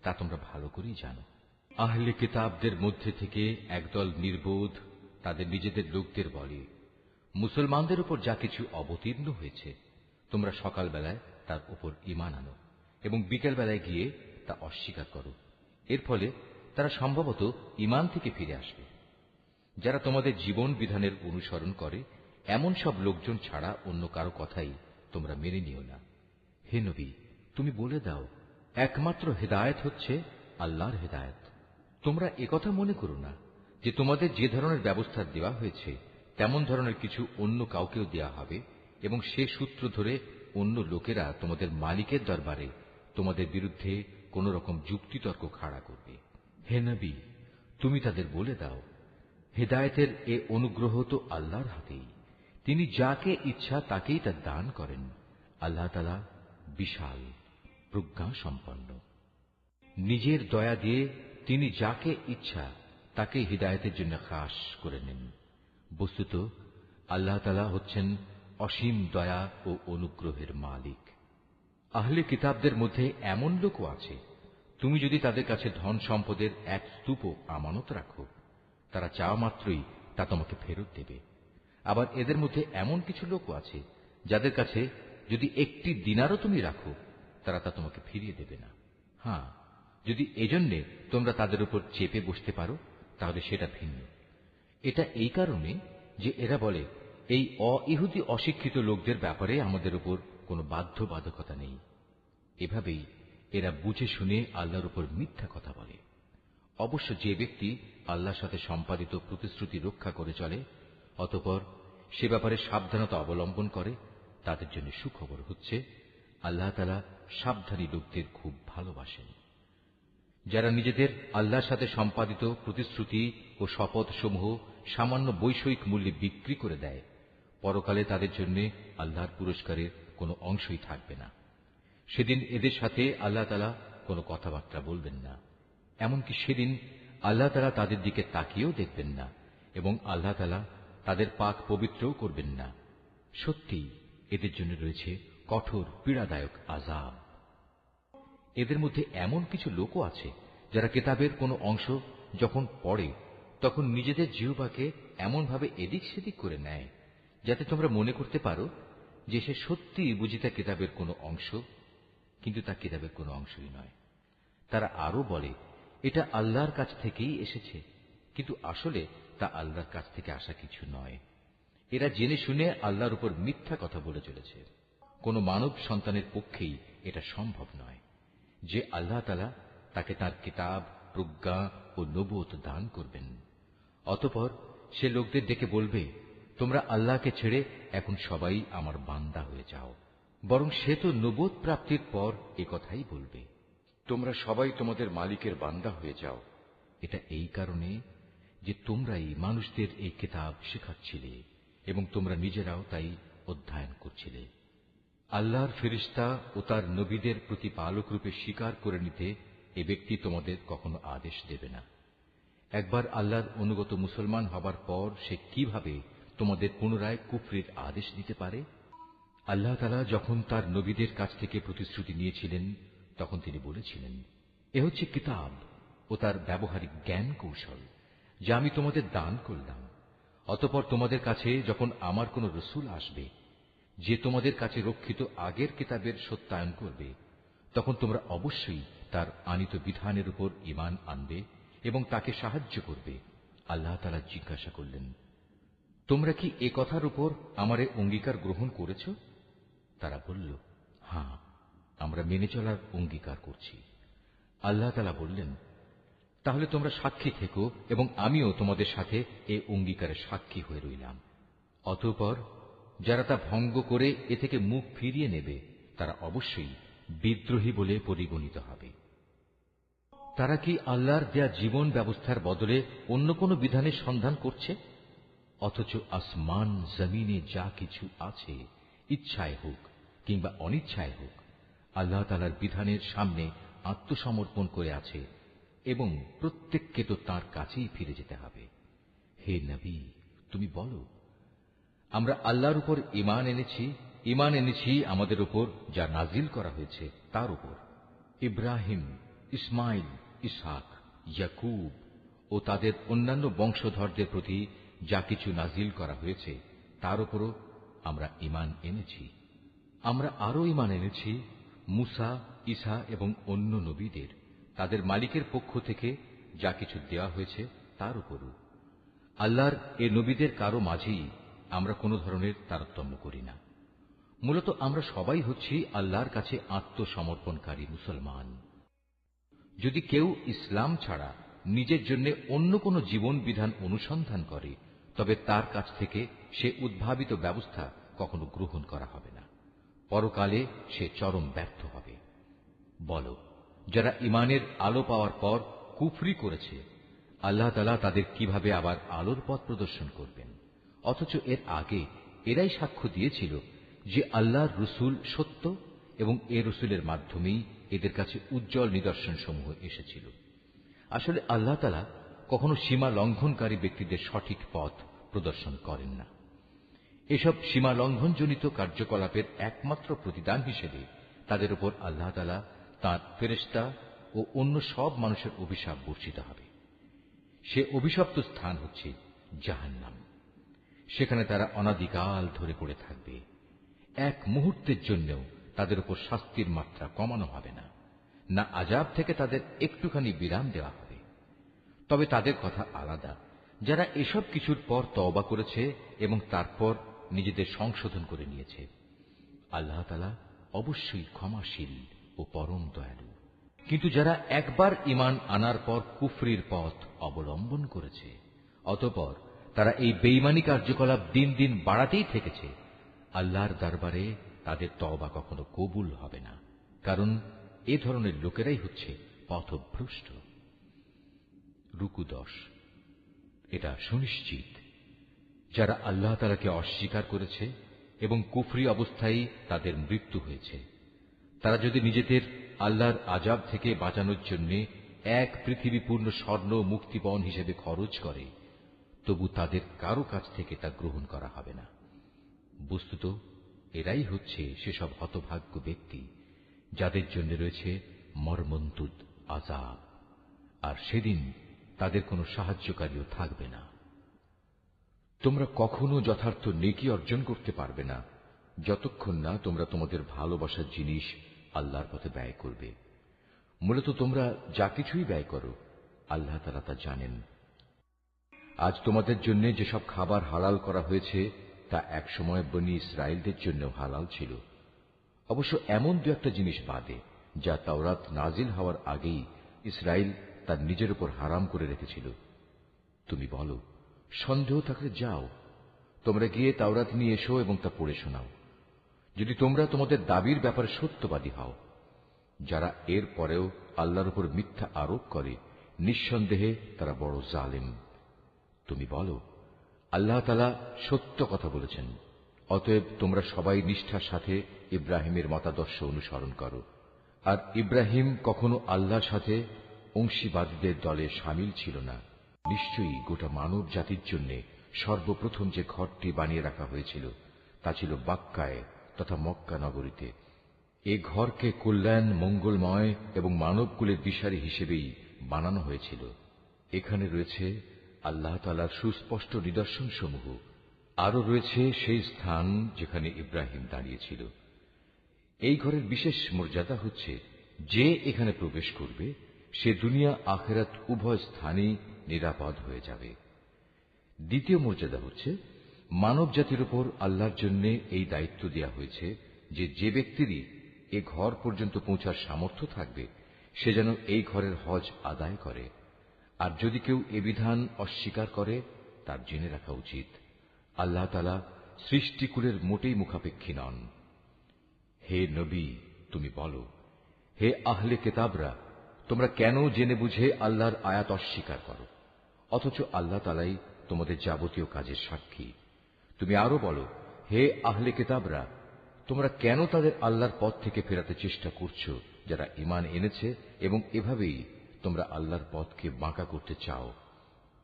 তা তোমরা ভালো করেই জানো। আহলে কিতাবদের মধ্যে থেকে একদল নির্বোধ তাদের নিজেদের লোকদের বলে, মুসলমানদের উপর যা কিছু অবতীর্ণ হয়েছে তোমরা সকালবেলায় তার উপর ঈমান আনো এবং বিকেলবেলায় গিয়ে তা অস্বীকার করো। এর ফলে তারা সম্ভবত ঈমান থেকে ফিরে আসবে। যারা তোমাদের জীবন বিধানের অনুসরণ করে এমন সব লোকজন ছাড়া অন্য কারো কথাই তোমরা মেনে নিও না। হে নবী, তুমি বলে দাও, একমাত্র হেদায়েত হচ্ছে আল্লাহর হেদায়েত। তোমরা একথা মনে করো না যে তোমাদের যে ধরনের ব্যবস্থা দেওয়া হয়েছে তেমন ধরনের কিছু অন্য কাউকেও দেওয়া হবে এবং সে সূত্র ধরে অন্য লোকেরা তোমাদের মালিকের দরবারে তোমাদের বিরুদ্ধে কোন রকম যুক্তিতর্ক খাড়া করবে। হে নবী, তুমি তাদের বলে দাও, হেদায়েতের এ অনুগ্রহ তো আল্লাহর হাতেই। তিনি যাকে ইচ্ছা তাকেই তা দান করেন। আল্লাহ তাআলা বিশাল প্রজ্ঞা সম্পন্ন। নিজের দয়া দিয়ে তিনি যাকে ইচ্ছা তাকে হিদায়াতের জন্য খাস করে নেন। বস্তুত আল্লাহ তাআলা হচ্ছেন অসীম দয়া ও অনুগ্রহের মালিক। আহলে কিতাবদের মধ্যে এমন লোকও আছে, তুমি যদি তাদের কাছে ধন সম্পদের এক স্তূপ আমানত রাখো, তারা চাওয়া মাত্রই তা তোমাকে ফেরত দেবে। আবার এদের মধ্যে এমন কিছু লোকও আছে যাদের কাছে যদি একটি দিনারও তুমি রাখো, তারা তা তোমাকে ফিরিয়ে দেবে না। হ্যাঁ, যদি এজন্যে তোমরা তাদের উপর চেপে বসতে পারো তাহলে সেটা ভিন্ন। এটা এই কারণে যে এরা বলে, এই অইহুদি অশিক্ষিত লোকদের ব্যাপারে আমাদের উপর কোনো বাধ্যবাধকতা নেই। এভাবেই এরা বুঝে শুনে আল্লাহর উপর মিথ্যা কথা বলে। অবশ্য যে ব্যক্তি আল্লাহর সাথে সম্পাদিত প্রতিশ্রুতি রক্ষা করে চলে, অতঃপর সে ব্যাপারে সাবধানতা অবলম্বন করে, তাদের জন্য সুখবর হচ্ছে আল্লাহ তাআলা সাবধানী লোকদের খুব ভালোবাসেন। যারা নিজেদের আল্লাহর সাথে সম্পাদিত প্রতিশ্রুতি ও শপথ সমূহ সামান্য বৈষয়িক মূল্যে বিক্রি করে দেয়, পরকালে তাদের জন্য আল্লাহর পুরস্কারের কোনো অংশই থাকবে না। সেদিন এদের সাথে আল্লাহ তাআলা কোনো কথাবার্তা বলবেন না। এমনকি সেদিন আল্লাহ তাআলা তাদের দিকে তাকিয়েও দেখবেন না এবং আল্লাহ তাআলা তাদের পাক পবিত্রও করবেন না। সত্যি এদের জন্য রয়েছে কঠোর পীড়াদায়ক আযাব। এদের মধ্যে এমন কিছু লোকও আছে যারা কিতাবের কোনো অংশ যখন পড়ে তখন নিজেদের জিহ্বাকে এমনভাবে এদিক সেদিক করে নেয় যাতে তোমরা মনে করতে পারো যে সে সত্যি বুঝি তা কিতাবের কোনো অংশ, কিন্তু তা কিতাবের কোনো অংশই নয়। তারা আরো বলে, এটা আল্লাহর কাছ থেকেই এসেছে, কিন্তু আসলে তা আল্লাহর কাছ থেকে আসা কিছু নয়। এরা জেনে শুনে আল্লাহর উপর মিথ্যা কথা বলে চলেছে। কোন মানব সন্তানের পক্ষেই এটা সম্ভব নয় যে আল্লাহ তাআলা তাকে তার কিতাব, প্রজ্ঞা ও নবুয়ত দান করবেন। অতঃপর সে লোকদের ডেকে বলবে, তোমরা আল্লাহকে ছেড়ে এখন সবাই আমার বান্দা হয়ে যাও। বরং সে তো নবুয়ত প্রাপ্তির পর একথাই বলবে, তোমরা সবাই তোমাদের মালিকের বান্দা হয়ে যাও। এটা এই কারণে যে তোমরাই মানুষদের এই কিতাব শেখাচ্ছিলে এবং তোমরা নিজেরাও তাই অধ্যয়ন করছিলে। আল্লাহর ফেরেশতা ও তার নবীদের প্রতিপালক রূপে স্বীকার করে নিতে এ ব্যক্তি তোমাদের কখনো আদেশ দেবে না। একবার আল্লাহর অনুগত মুসলমান হবার পর সে কিভাবে তোমাদের পুনরায় কুফরির আদেশ দিতে পারে? আল্লাহ তাআলা যখন তার নবীদের কাছ থেকে প্রতিশ্রুতি নিয়েছিলেন তখন তিনি বলেছিলেন, এ হচ্ছে কিতাব ও তার ব্যবহারিক জ্ঞান কৌশল যা আমি তোমাদের দান করলাম। অতঃপর তোমাদের কাছে যখন আমার কোন রসূল আসবে যে তোমাদের কাছে রক্ষিত আগের কিতাবের সত্যায়ন করবে, তখন তোমরা অবশ্যই তার আনিত বিধানের উপর ঈমান আনবে এবং তাকে সাহায্য করবে। আল্লাহ তাআলা জিজ্ঞাসা করলেন, তোমরা কি এ কথার উপর আমারে অঙ্গীকার গ্রহণ করেছ? তারা বলল, হ্যাঁ, আমরা মেনে চলার অঙ্গীকার করছি। আল্লাহ তাআলা বললেন, তাহলে তোমরা সাক্ষী থেকো এবং আমিও তোমাদের সাথে এ অঙ্গীকারের সাক্ষী হয়ে রইলাম। অতঃপর যারা তা ভঙ্গ করে এ থেকে মুখ ফিরিয়ে নেবে তারা অবশ্যই বিদ্রোহী বলে পরিগণিত হবে। তারা কি আল্লাহর দেয়া জীবন ব্যবস্থার বদলে অন্য কোন বিধানের সন্ধান করছে? অথচ আসমান জমিনে যা কিছু আছে, ইচ্ছায় হোক কিংবা অনিচ্ছায় হোক, আল্লাহ তাআলার বিধানের সামনে আত্মসমর্পণ করে আছে এবং প্রত্যেককে তো তাঁর কাছেই ফিরে যেতে হবে। হে নবী, তুমি বলো, আমরা আল্লাহর উপর ঈমান এনেছি আমাদের উপর যা নাজিল করা হয়েছে তার উপর। ইব্রাহিম, ইসমাইল, ইসহাক, ইয়াকুব ও তাদের অন্যান্য বংশধরদের প্রতি যা কিছু নাজিল করা হয়েছে তার উপরও আমরা ঈমান এনেছি। আমরা আরো ঈমান এনেছি মুসা, ঈসা এবং অন্য নবীদের তাদের মালিকের পক্ষ থেকে যা কিছু দেওয়া হয়েছে তার উপরও। আল্লাহর এ নবীদের কারো মাঝেই আমরা কোনো ধরনের তারতম্য করি না। মূলত আমরা সবাই হচ্ছি আল্লাহর কাছে আত্মসমর্পণকারী মুসলমান। যদি কেউ ইসলাম ছাড়া নিজের জন্য অন্য কোনো জীবন বিধান অনুসন্ধান করে, তবে তার কাছ থেকে সে উদ্ভাবিত ব্যবস্থা কখনো গ্রহণ করা হবে না। পরকালে সে চরম ব্যর্থ হবে। বলো, যারা ঈমানের আলো পাওয়ার পর কুফরি করেছে, আল্লাহ তাআলা তাদের কিভাবে আবার আলোর পথ প্রদর্শন করবেন? অথচ এর আগে এরাই সাক্ষ্য দিয়েছিল যে আল্লাহর রসুল সত্য এবং এ রসুলের মাধ্যমেই এদের কাছে উজ্জ্বল নিদর্শন সমূহ এসেছিল। আসলে আল্লাহ তাআলা কখনো সীমা লঙ্ঘনকারী ব্যক্তিদের সঠিক পথ প্রদর্শন করেন না। এসব সীমা লঙ্ঘনজনিত কার্যকলাপের একমাত্র প্রতিদান হিসেবে তাদের উপর আল্লাহ তাআলা তাঁর ফেরেশতা ও অন্য সব মানুষের অভিশাপ বর্ষিত হবে। সে অভিশপ্ত স্থান হচ্ছে জাহান্নাম। সেখানে তারা অনাদিকাল ধরে পড়ে থাকবে। এক মুহূর্তের জন্যও তাদের উপর শাস্তির মাত্রা কমানো হবে না, না আযাব থেকে তাদের একটুখানি বিরাম দেওয়া হবে। তবে তাদের কথা আলাদা, যারা এসব কিছুর পর তওবা করেছে এবং তারপর নিজেদের সংশোধন করে নিয়েছে। আল্লাহ তাআলা অবশ্যই ক্ষমাশীল ও পরম দয়ালু। কিন্তু যারা একবার ঈমান আনার পর কুফরির পথ অবলম্বন করেছে, অতঃপর তারা এই বেঈমানি কার্যকলাপ দিন দিন বাড়াতেই থেকেছে, আল্লাহর দরবারে তাদের তওবা কখনো কবুল হবে না, কারণ এ ধরনের লোকেরাই হচ্ছে পথভ্রষ্ট। রুকু 10। এটা সুনিশ্চিত, যারা আল্লাহ তাআলাকে অস্বীকার করেছে এবং কুফরি অবস্থায় তাদের মৃত্যু হয়েছে, তারা যদি নিজেদের আল্লাহর আযাব থেকে বাঁচানোর জন্য এক পৃথিবী পূর্ণ স্বর্ণ মুক্তিপণ হিসেবে খরচ করে, তবু তাদের কারো কাছ থেকে তা গ্রহণ করা হবে না। বস্তুত এরাই হচ্ছে সেসব হতভাগ্য ব্যক্তি যাদের জন্য রয়েছে মর্মন্তুদ আযাব, আর সেদিন তাদের কোনো সাহায্যকারীও থাকবে না। তোমরা কখনো যথার্থ নেকি অর্জন করতে পারবে না যতক্ষণ না তোমরা তোমাদের ভালোবাসার জিনিস আল্লাহর পথে ব্যয় করবে। মূলত তোমরা যা কিছুই ব্যয় করো, আল্লাহ তাআলা তা জানেন। আজ তোমাদের জন্য যেসব খাবার হালাল করা হয়েছে তা একসময় বনী ইসরায়েলদের জন্য হালাল ছিল, অবশ্য এমন দু একটা জিনিস বাদে যা তাওরাত নাজিল হওয়ার আগেই ইসরায়েল তার নিজের উপর হারাম করে রেখেছিল। তুমি বলো, সন্দেহ থাকলে যাও, তোমরা গিয়ে তাওরাত নিয়ে এসো এবং তা পড়ে শোনাও, যদি তোমরা তোমাদের দাবির ব্যাপারে সত্যবাদী হও। যারা এর পরেও আল্লাহর উপর মিথ্যা আরোপ করে, নিঃসন্দেহে তারা বড় জালেম। তুমি বলো, আল্লাহ তাআলা সত্য কথা বলেছেন, অতএব তোমরা সবাই নিষ্ঠার সাথে ইব্রাহিমের মতাদর্শ অনুসরণ করো। আর ইব্রাহিম কখনো আল্লাহর সাথে অংশীবাদীদের দলে শামিল ছিল না। নিশ্চয়ই গোটা মানব জাতির জন্য সর্বপ্রথম যে ঘরটি বানিয়ে রাখা হয়েছিল তা ছিল বাক্কায় তথা মক্কা নগরীতে। এ ঘরকে কল্যাণ, মঙ্গলময় এবং মানবকুলের দিশারি হিসেবেই বানানো হয়েছিল। এখানে রয়েছে আল্লাহ তাআলার সুস্পষ্ট নিদর্শন সমূহ। আরো রয়েছে সেই স্থান যেখানে ইব্রাহিম দাঁড়িয়েছিল। এই ঘরের বিশেষ মর্যাদা হচ্ছে, যে এখানে প্রবেশ করবে সে দুনিয়া আখিরাত উভয় স্থানেই নিরাপদ হয়ে যাবে। দ্বিতীয় মর্যাদা হচ্ছে, মানব জাতির উপর আল্লাহর জন্য এই দায়িত্ব দেয়া হয়েছে যে যে ব্যক্তিরই এ ঘর পর্যন্ত পৌঁছার সামর্থ্য থাকবে সে যেন এই ঘরের হজ আদায় করে। আর যদি কেউ এ বিধান অস্বীকার করে, তার জেনে রাখা উচিত আল্লাহ তাআলা সৃষ্টিকুলের মোটেই মুখাপেক্ষী নন। হে নবী, তুমি বলো, হে আহলে কিতাবরা, তোমরা কেন জেনে বুঝে আল্লাহর আয়াত অস্বীকার করো, অথচ আল্লাহ তাআলাই তোমাদের যাবতীয় কাজের সাক্ষী। তুমি আরো বলো, হে আহলে কিতাবরা, তোমরা কেন তাদের আল্লাহর পথ থেকে ফেরাতে চেষ্টা করছো যারা ঈমান এনেছে, এবং এভাবেই তোমরা আল্লাহর পথকে বাঁকা করতে চাও,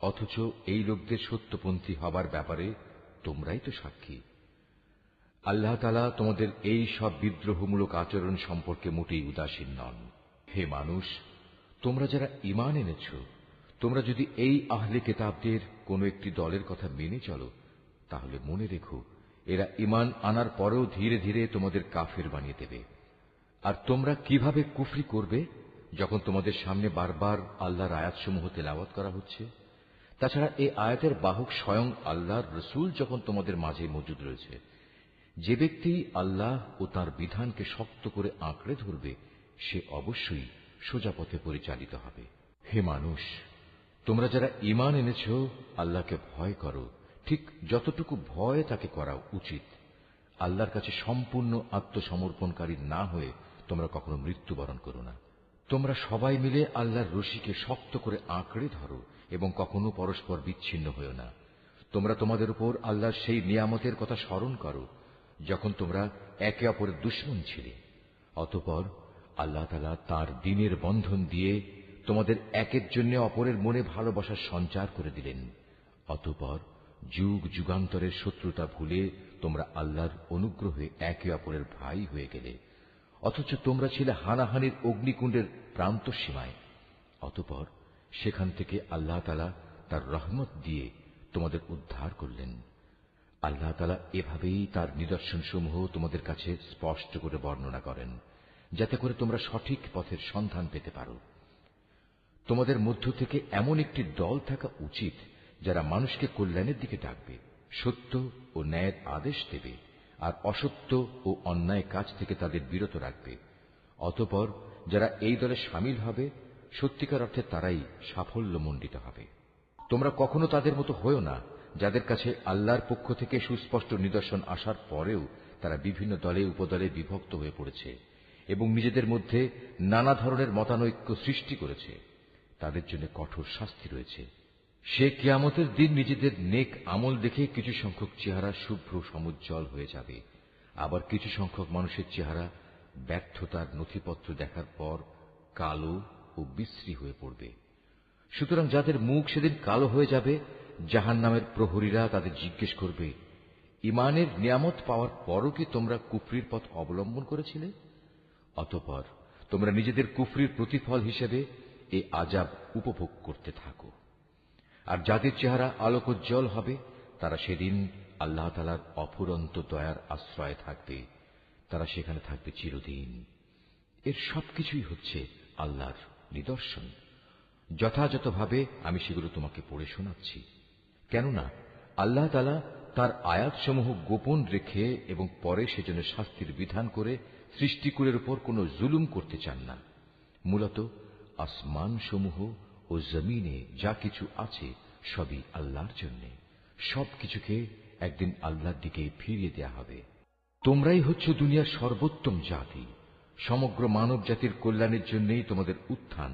অথচ এই লোকদের সত্যপন্থী হবার ব্যাপারে তোমরাই তো সাক্ষী। আল্লাহ তাআলা তোমাদের এই সব বিদ্রোহমূলক আচরণ সম্পর্কে মোটেই উদাসীন নন। হে মানুষ, তোমরা যারা ঈমান এনেছ, তোমরা যদি এই আহলে কিতাবদের কোন একটি দলের কথা মেনে চলো, তাহলে মনে রেখো এরা ঈমান আনার পরেও ধীরে ধীরে তোমাদের কাফের বানিয়ে দেবে। আর তোমরা কিভাবে কুফরি করবে যখন তোমাদের সামনে বারবার আল্লাহর আয়াতসমূহ তেলাওয়াত করা হচ্ছে? তাছাড়া এই আয়াতের বাহক স্বয়ং আল্লাহর রসূল যখন তোমাদের মাঝে মজুদ রয়েছে। যে ব্যক্তি আল্লাহ ও তার বিধানকে শক্ত করে আঁকড়ে ধরবে সে অবশ্যই সোজা পথে পরিচালিত হবে। হে মানুষ, তোমরা যারা ঈমান এনেছ আল্লাহকে ভয় করো, ঠিক যতটুকু ভয় তাকে করা উচিত। আল্লাহর কাছে সম্পূর্ণ আত্মসমর্পণকারী না হয়ে তোমরা কখনো মৃত্যুবরণ করো না। তোমরা সবাই মিলে আল্লাহর রশিকে শক্ত করে আঁকড়ে ধরো এবং কখনো পরস্পর বিচ্ছিন্ন হও না। তোমরা তোমাদের উপর আল্লাহর সেই নিয়ামতের কথা স্মরণ করো যখন তোমরা একে অপরের দুশমন ছিলে। অতঃপর আল্লাহ তাআলা তাঁর দ্বীনের বন্ধন দিয়ে তোমাদের একের জন্য অপরের মনে ভালোবাসার সঞ্চার করে দিলেন। অতঃপর যুগ যুগান্তরের শত্রুতা ভুলে তোমরা আল্লাহর অনুগ্রহে একে অপরের ভাই হয়ে গেলে, অথচ তোমরা ছিলে হানাহানির অগ্নিকুণ্ডের প্রান্ত সীমায়। অতঃপর সেখান থেকে আল্লাহ তাআলা তার রহমত দিয়ে তোমাদের উদ্ধার করলেন। আল্লাহ তাআলা এভাবেই তার নিদর্শনসমূহ তোমাদের কাছে স্পষ্ট করে বর্ণনা করেন, যাতে করে তোমরা সঠিক পথের সন্ধান পেতে পারো। তোমাদের মধ্য থেকে এমন একটি দল থাকা উচিত যারা মানুষকে কল্যাণের দিকে ডাকবে, সত্য ও ন্যায়ের আদেশ দেবে, আর অসত্য ও অন্যায় কাজ থেকে তাদের বিরত রাখবে। অতঃপর যারা এই দলে সামিল হবে সত্যিকার অর্থে তারাই সাফল্যমণ্ডিত হবে। তোমরা কখনো তাদের মতো হয়ো না যাদের কাছে আল্লাহর পক্ষ থেকে সুস্পষ্ট নিদর্শন আসার পরেও তারা বিভিন্ন দলে উপদলে বিভক্ত হয়ে পড়েছে এবং নিজেদের মধ্যে নানা ধরনের মতানৈক্য সৃষ্টি করেছে। তাদের জন্য কঠোর শাস্তি রয়েছে। সে কিয়ামতের দিন নিজেদের নেক আমল দেখে কিছু সংখ্যক চেহারা শুভ্র সমুজ্জ্বল হয়ে যাবে, আবার কিছু সংখ্যক মানুষের চেহারা ব্যর্থতার নথিপত্র দেখার পর কালো ও বিশ্রী হয়ে পড়বে। সুতরাং যাদের মুখ সেদিন কালো হয়ে যাবে, জাহান্নামের প্রহরীরা তাদের জিজ্ঞেস করবে, ঈমানের নিয়ামত পাওয়ার পরও কি তোমরা কুফরির পথ অবলম্বন করেছিলে? অতঃপর তোমরা নিজেদের কুফরির প্রতিফল হিসেবে এই আযাব উপভোগ করতে থাকো। আর যাদের চেহারা আলোকোজ্জ্বল হবে তারা সেদিন আল্লাহ তাআলার অফুরন্ত দয়ার আশ্রয়ে থাকবে, তারা সেখানে থাকবে চিরদিন। এর সবকিছুই হচ্ছে আল্লাহর নিদর্শন। যথাযথভাবে আমি সেগুলো তোমাকে পড়ে শোনাচ্ছি, কেননা আল্লাহ তাআলা তার আয়াতসমূহ গোপন রেখে এবং পরে সেজন্য শাস্তির বিধান করে সৃষ্টিকুলের উপর কোনো জুলুম করতে চান না। মূলত আসমানসমূহ ও জমিনে যা কিছু আছে সবই আল্লাহর জন্য। সবকিছুকে একদিন আল্লাহর দিকে ফিরিয়ে দেয়া হবে। তোমরাই হচ্ছ দুনিয়ার সর্বোত্তম জাতি। সমগ্র মানব জাতির কল্যাণের জন্যই তোমাদের উত্থান।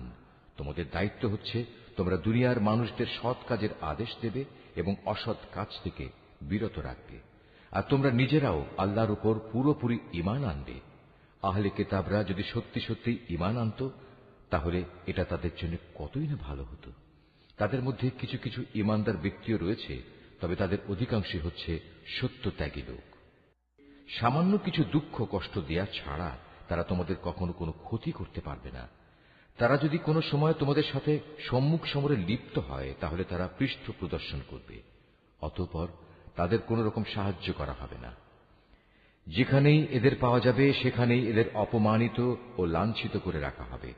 তোমাদের দায়িত্ব হচ্ছে তোমরা দুনিয়ার মানুষদের সৎ কাজের আদেশ দেবে এবং অসৎ কাজ থেকে বিরত রাখবে। আর তোমরা নিজেরাও আল্লাহর উপর পুরোপুরি ঈমান আনবে। আহলে কিতাবরা যদি সত্যি সত্যি ঈমান আনত তাহলে এটা তাদের জন্য কতই না ভালো হতো। তাদের মধ্যে কিছু কিছু ঈমানদার ব্যক্তিও রয়েছে, তবে তাদের অধিকাংশই হচ্ছে সত্যত্যাগী লোক। সামান্য কিছু দুঃখ কষ্ট দেয়া ছাড়া তারা তোমাদের কখনো কোনো ক্ষতি করতে পারবে না। তারা যদি কোনো সময় তোমাদের সাথে সম্মুখ সমরে লিপ্ত হয় তাহলে তারা পৃষ্ঠ প্রদর্শন করবে, অতঃপর তাদের কোন রকম সাহায্য করা হবে না। যেখানেই এদের পাওয়া যাবে সেখানেই এদের অপমানিত ও লাঞ্ছিত করে রাখা হবে।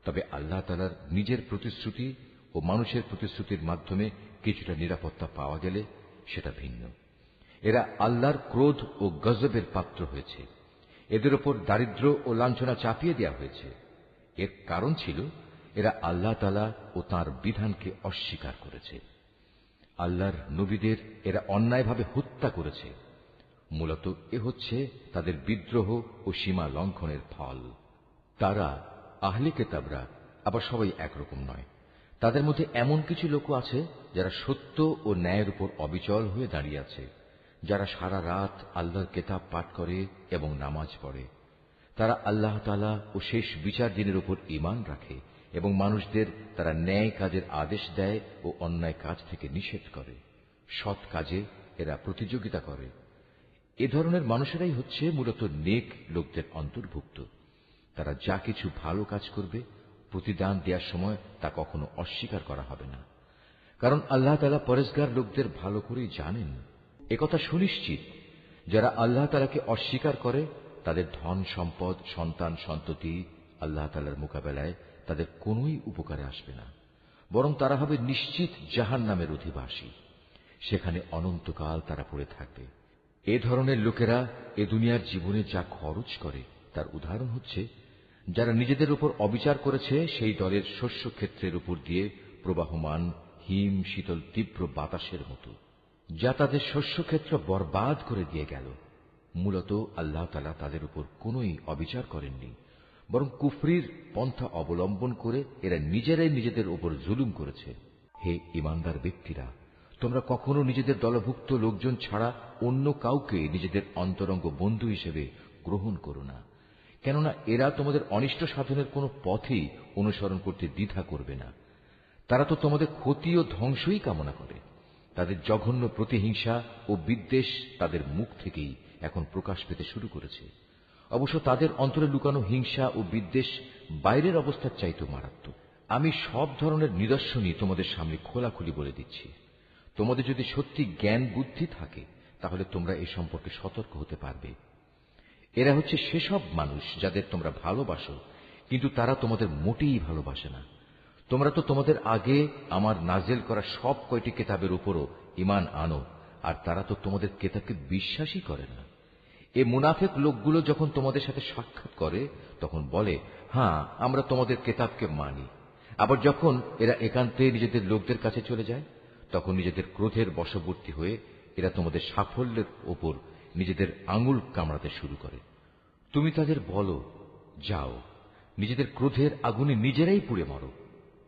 তবে আল্লাহ তাআলার নিজের প্রতিশ্রুতি ও মানুষের প্রতিশ্রুতির মাধ্যমে কিছুটা নিরাপত্তা পাওয়া গেলে সেটা ভিন্ন। এরা আল্লাহর ক্রোধ ও গজবের পাত্র হয়েছে। এদের ওপর দারিদ্র্য ও লাঞ্ছনা চাপিয়ে দেওয়া হয়েছে। এর কারণ ছিল এরা আল্লাহ তাআলা ও তাঁর বিধানকে অস্বীকার করেছে। আল্লাহর নবীদের এরা অন্যায়ভাবে হত্যা করেছে। মূলত এ হচ্ছে তাদের বিদ্রোহ ও সীমা লঙ্ঘনের ফল। তারা আহলে কিতাবরা আবার সবাই একরকম নয়। তাদের মধ্যে এমন কিছু লোক আছে যারা সত্য ও ন্যায়ের উপর অবিচল হয়ে দাঁড়িয়ে আছে, যারা সারা রাত আল্লাহর কিতাব পাঠ করে এবং নামাজ পড়ে। তারা আল্লাহ তাআলা ও শেষ বিচার দিনের উপর ঈমান রাখে এবং মানুষদের তারা ন্যায় কাজের আদেশ দেয় ও অন্যায় কাজ থেকে নিষেধ করে। সৎ কাজে এরা প্রতিযোগিতা করে। এ ধরনের মানুষেরাই হচ্ছে মূলত নেক লোকদের অন্তর্ভুক্ত। তারা যা কিছু ভালো কাজ করবে প্রতিদান দেওয়ার সময় তা কখনো অস্বীকার করা হবে না, কারণ আল্লাহ তাআলা পরেজগার লোকদের ভালো করেই জানেন। একথা সুনিশ্চিত যারা আল্লাহ তাআলাকে অস্বীকার করে তাদের ধন সম্পদ সন্তান সন্ততি আল্লাহ তাআলার মোকাবেলায় তাদের কোনোই উপকারে আসবে না, বরং তারা হবে নিশ্চিত জাহান্নামের অধিবাসী। সেখানে অনন্তকাল তারা পড়ে থাকবে। এ ধরনের লোকেরা এ দুনিয়ার জীবনে যা খরচ করে তার উদাহরণ হচ্ছে যারা নিজেদের উপর অবিচার করেছে সেই দলের শস্য ক্ষেত্রের উপর দিয়ে প্রবাহমান হিম শীতল তীব্র বাতাসের মতো, যা তাদের শস্যক্ষেত্র বরবাদ করে দিয়ে গেল। মূলত আল্লাহ তাআলা তাদের উপর কোনোই অবিচার করেননি, বরং কুফরির পন্থা অবলম্বন করে এরা নিজেরাই নিজেদের উপর জুলুম করেছে। হে ঈমানদার ব্যক্তিরা, তোমরা কখনো নিজেদের দলভুক্ত লোকজন ছাড়া অন্য কাউকে নিজেদের অন্তরঙ্গ বন্ধু হিসেবে গ্রহণ করো না, কেননা এরা তোমাদের অনিষ্ট সাধনের কোনো পথেই অনুসরণ করতে দ্বিধা করবে না। তারা তো তোমাদের ক্ষতি ও ধ্বংসই কামনা করে। তাদের জঘন্য প্রতিহিংসা ও বিদ্বেষ তাদের মুখ থেকেই এখন প্রকাশ পেতে শুরু করেছে। অবশ্য তাদের অন্তরে লুকানো হিংসা ও বিদ্বেষ বাইরের অবস্থার চাইতেও মারাত্মক। আমি সব ধরনের নিদর্শনই তোমাদের সামনে খোলাখুলি বলে দিচ্ছি। তোমাদের যদি সত্যি জ্ঞান বুদ্ধি থাকে তাহলে তোমরা এ সম্পর্কে সতর্ক হতে পারবে। এরা হচ্ছে সেসব মানুষ যাদের তোমরা ভালোবাসো, কিন্তু তারা তোমাদের মোটেই ভালোবাসে না। তোমরা তো তোমাদের আগে আমার নাজেল করা সব কয়টি কিতাবের উপরও ঈমান আনো, আর তারা তো তোমাদের কিতাবকে বিশ্বাসই করে না। এ মুনাফিক লোকগুলো যখন তোমাদের সাথে সাক্ষাৎ করে তখন বলে, হ্যাঁ, আমরা তোমাদের কিতাবকে মানি। আবার যখন এরা একান্তে নিজেদের লোকদের কাছে চলে যায় তখন নিজেদের ক্রোধের বশবর্তী হয়ে এরা তোমাদের সাফল্যের ওপর নিজেদের আঙুল কামড়াতে শুরু করে। তুমি তাদের বলো, যাও, নিজেদের ক্রোধের আগুনে নিজেরাই পুড়ে মরো।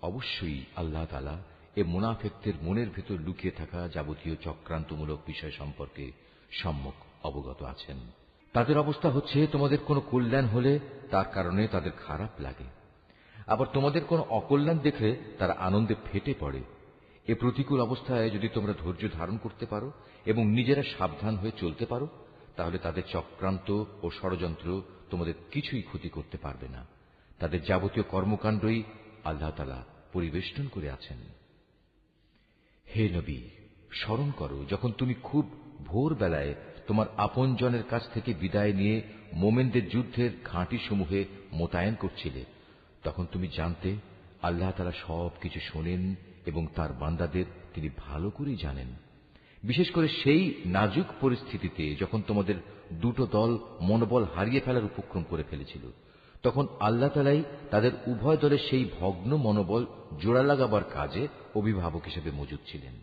অবশ্যই আল্লাহ তাআলা এ মুনাফিকদের মনের ভেতর লুকিয়ে থাকা যাবতীয় চক্রান্তমূলক বিষয় সম্পর্কে সম্যক অবগত আছেন। তাদের অবস্থা হচ্ছে, তোমাদের কোনো কল্যাণ হলে তার কারণে তাদের খারাপ লাগে, আবার তোমাদের কোনো অকল্যাণ দেখলে তারা আনন্দে ফেটে পড়ে। এ প্রতিকূল অবস্থায় যদি তোমরা ধৈর্য ধারণ করতে পারো এবং নিজেরা সাবধান হয়ে চলতে পারো তাহলে তাদের চক্রান্ত ও ষড়যন্ত্র তোমাদের কিছুই ক্ষতি করতে পারবে না। তাদের যাবতীয় কর্মকাণ্ডই আল্লাহ তাআলা পরিবেষ্টন করে আছেন। হে নবী, স্মরণ করো যখন তুমি খুব ভোরবেলায় তোমার আপনজনের কাছ থেকে বিদায় নিয়ে মোমেনদের যুদ্ধের ঘাঁটি সমূহে মোতায়েন করছিলে। তখন তুমি জানতে আল্লাহ তাআলা সবকিছু শোনেন এবং তার বান্দাদের তিনি ভালো করেই জানেন। বিশেষ করে সেই নাজুক পরিস্থিতিতে যখন তোমাদের দুটো দল মনোবল হারিয়ে ফেলার উপক্রম করে ফেলেছিল, তখন আল্লাহ তাআলাই তাদের উভয় দলের সেই ভগ্ন মনোবল জোড়া লাগাবার কাজে অভিভাবক হিসেবে মজুদ ছিলেন।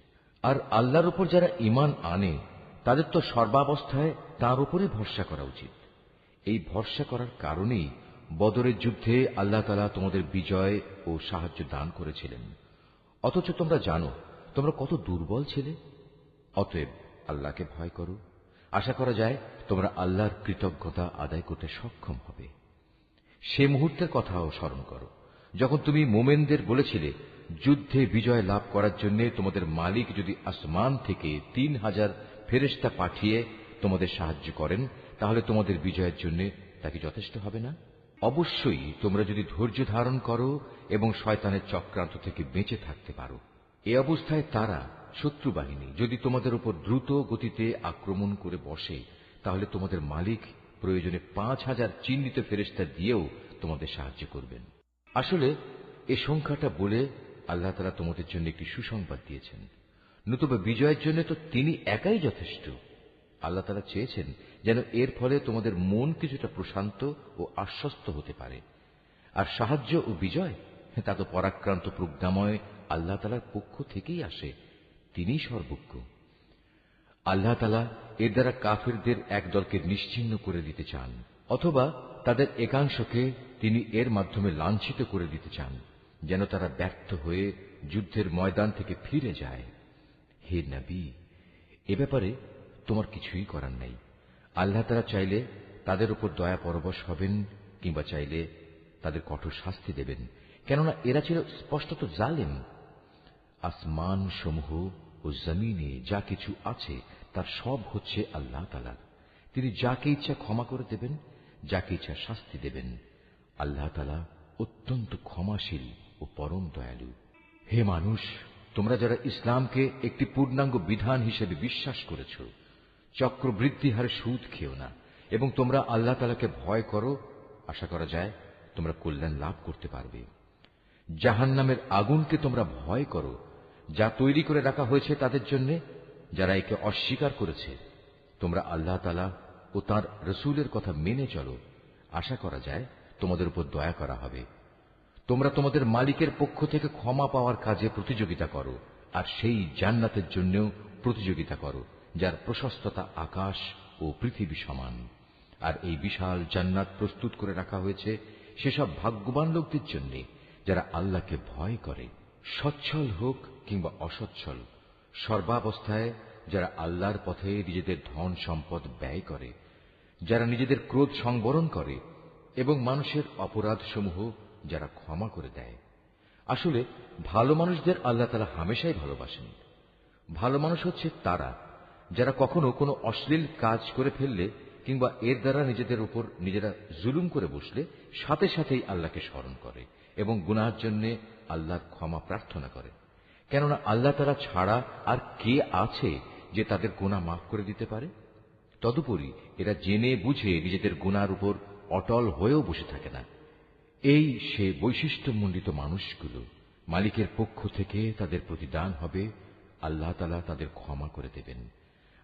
আর আল্লাহর উপর যারা ঈমান আনে তাদের তো সর্বাবস্থায় তাঁর উপরে ভরসা করা উচিত। এই ভরসা করার কারণেই বদরের যুদ্ধে আল্লাহ তাআলা তোমাদের বিজয় ও সাহায্য দান করেছিলেন। অথচ তোমরা জানো তোমরা কত দুর্বল ছিলে। অতএব আল্লাহকে ভয় করো। আশা করা যায় তোমরা আল্লাহর কৃতজ্ঞতা আদায় করতে সক্ষম হবে। সে মুহূর্তের কথাও স্মরণ করো যখন তুমি মোমেনদের বলেছিলে, যুদ্ধে বিজয় লাভ করার জন্য তোমাদের মালিক যদি আসমান থেকে 3000 ফেরেশতা পাঠিয়ে তোমাদের সাহায্য করেন তাহলে তোমাদের বিজয়ের জন্য তা কি যথেষ্ট হবে না? অবশ্যই তোমরা যদি ধৈর্য ধারণ করো এবং শয়তানের চক্রান্ত থেকে বেঁচে থাকতে পারো। এ অবস্থায় তারা শত্রু বাহিনী যদি তোমাদের উপর দ্রুত গতিতে আক্রমণ করে বসে তাহলে তোমাদের মালিক প্রয়োজনে 5000 চিহ্নিত ফেরেশতা দিয়েও তোমাদের সাহায্য করবেন। আসলে এ সংখ্যাটা বলে আল্লাহ তাআলা তোমাদের জন্য একটি সুসংবাদ দিয়েছেন। নতুবা বিজয়ের জন্য তো তিনি একাই যথেষ্ট। আল্লাহ তাআলা চেয়েছেন যেন এর ফলে তোমাদের মন কিছুটা প্রশান্ত ও আশ্বস্ত হতে পারে। আর সাহায্য ও বিজয় তা তো পরাক্রান্ত প্রজ্ঞাময় আল্লাহ তাআলার পক্ষ থেকেই আসে। তিনিই সর্বজ্ঞ। আল্লাহ তাআলা এর দ্বারা কাফেরদের এক দলকে নিশ্চিহ্ন করে দিতে চান, অথবা তাদের একাংশকে তিনি এর মাধ্যমে লাঞ্ছিত করে দিতে চান, যেন তারা ব্যর্থ হয়ে যুদ্ধের ময়দান থেকে ফিরে যায়। হে নবী, এ ব্যাপারে তোমার কিছুই করার নেই। আল্লাহ তাআলা চাইলে তাদের উপর দয়া পরবশ হবেন কিংবা চাইলে তাদের কঠোর শাস্তি দেবেন, কেননা এরা ছিল স্পষ্টত জালেম। আসমান সমূহ ও জমিনে যা কিছু আছে তার সব হচ্ছে আল্লাহ তাআলার। তিনি যাকে ইচ্ছা ক্ষমা করে দেবেন, যাকে ইচ্ছা শাস্তি দেবেন। আল্লাহ তাআলা অত্যন্ত ক্ষমাশীল ও পরম দয়ালু। হে মানুষ, তোমরা যারা ইসলামকে একটি পূর্ণাঙ্গ বিধান হিসেবে বিশ্বাস করেছ, চক্রবৃদ্ধি হারে সুদ খেও না, এবং তোমরা আল্লাহ তাআলাকে ভয় করো। আশা করা যায় তোমরা কল্যাণ লাভ করতে পারবে। জাহান্নামের আগুনকে তোমরা ভয় করো, যা তৈরি করে রাখা হয়েছে তাদের জন্য যারা একে অস্বীকার করেছে। তোমরা আল্লাহ তাআলা ও তাঁর রসূলের কথা মেনে চলো। আশা করা যায় তোমাদের উপর দয়া করা হবে। তোমরা তোমাদের মালিকের পক্ষ থেকে ক্ষমা পাওয়ার কাজে প্রতিযোগিতা করো, আর সেই জান্নাতের জন্যও প্রতিযোগিতা করো যার প্রশস্ততা আকাশ ও পৃথিবী সমান। আর এই বিশাল জান্নাত প্রস্তুত করে রাখা হয়েছে সেসব ভাগ্যবান লোকদের জন্য যারা আল্লাহকে ভয় করে, সচ্ছল হোক কিংবা অসচ্ছল, সর্বাবস্থায় যারা আল্লাহর পথে নিজেদের ধন সম্পদ ব্যয় করে, যারা নিজেদের ক্রোধ সংবরণ করে এবং মানুষের অপরাধসমূহ যারা ক্ষমা করে দেয়। আসলে ভালো মানুষদের আল্লাহ তাআলা হামেশাই ভালোবাসেন। ভালো মানুষ হচ্ছে তারা যারা কখনো কোনো অশ্লীল কাজ করে ফেললে কিংবা এর দ্বারা নিজেদের উপর নিজেরা জুলুম করে বসলে সাথে সাথেই আল্লাহকে স্মরণ করে এবং গুনাহের জন্য আল্লাহর ক্ষমা প্রার্থনা করে। কেননা আল্লাহ তাআলা ছাড়া আর কে আছে যে তাদের গুনাহ মাফ করে দিতে পারে? তদুপরি এরা জেনে বুঝে নিজেদের গুনার উপর অটল হয়েও বসে থাকে না। এই সে বৈশিষ্ট্যমণ্ডিত মানুষগুলো, মালিকের পক্ষ থেকে তাদের প্রতিদান হবে আল্লাহ তাআলা তাদের ক্ষমা করে দেবেন,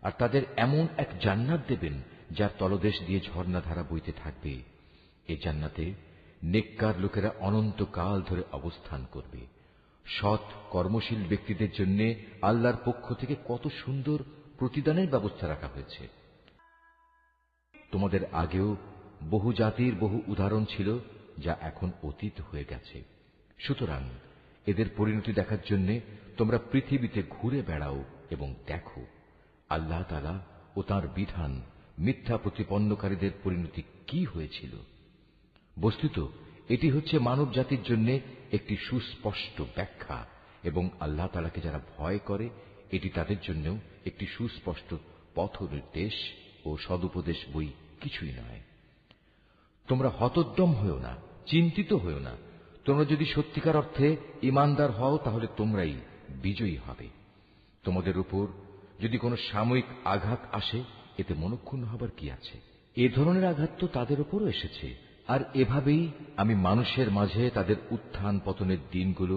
আর তাদের এমন এক জান্নাত দেবেন যার তলদেশ দিয়ে ঝর্ণাধারা বইতে থাকবে। এই জান্নাতে নেককার লোকেরা অনন্তকাল ধরে অবস্থান করবে। সৎ কর্মশীল ব্যক্তিদের জন্য আল্লাহর পক্ষ থেকে কত সুন্দর প্রতিদানের ব্যবস্থা রাখা হয়েছে। তোমাদের আগেও বহু জাতির বহু উদাহরণ ছিল যা এখন অতীত হয়ে গেছে। সুতরাং এদের পরিণতি দেখার জন্য তোমরা পৃথিবীতে ঘুরে বেড়াও এবং দেখো আল্লাহ তাআলা ও তাঁর বিধান মিথ্যা প্রতিপন্নকারীদের পরিণতি কি হয়েছিল। বস্তুত এটি হচ্ছে মানব জাতির জন্য একটি সুস্পষ্ট ব্যাখ্যা, এবং আল্লাহ তাআলাকে যারা ভয় করে এটি তাদের জন্য একটি সুস্পষ্ট পথ নির্দেশ ও সদুপদেশ বই কিছুই নয়। তোমরা হতোদ্যম হও না, চিন্তিত হও না। তোমরা যদি সত্যিকার অর্থে ঈমানদার হও তাহলে তোমরাই বিজয়ী হবে। তোমাদের উপর যদি কোনো সাময়িক আঘাত আসে এতে মনক্ষুণ্ণ হবার কি আছে? এ ধরনের আঘাত তো তাদের উপরও এসেছে, আর এভাবেই আমি মানুষের মাঝে তাদের উত্থান পতনের দিনগুলো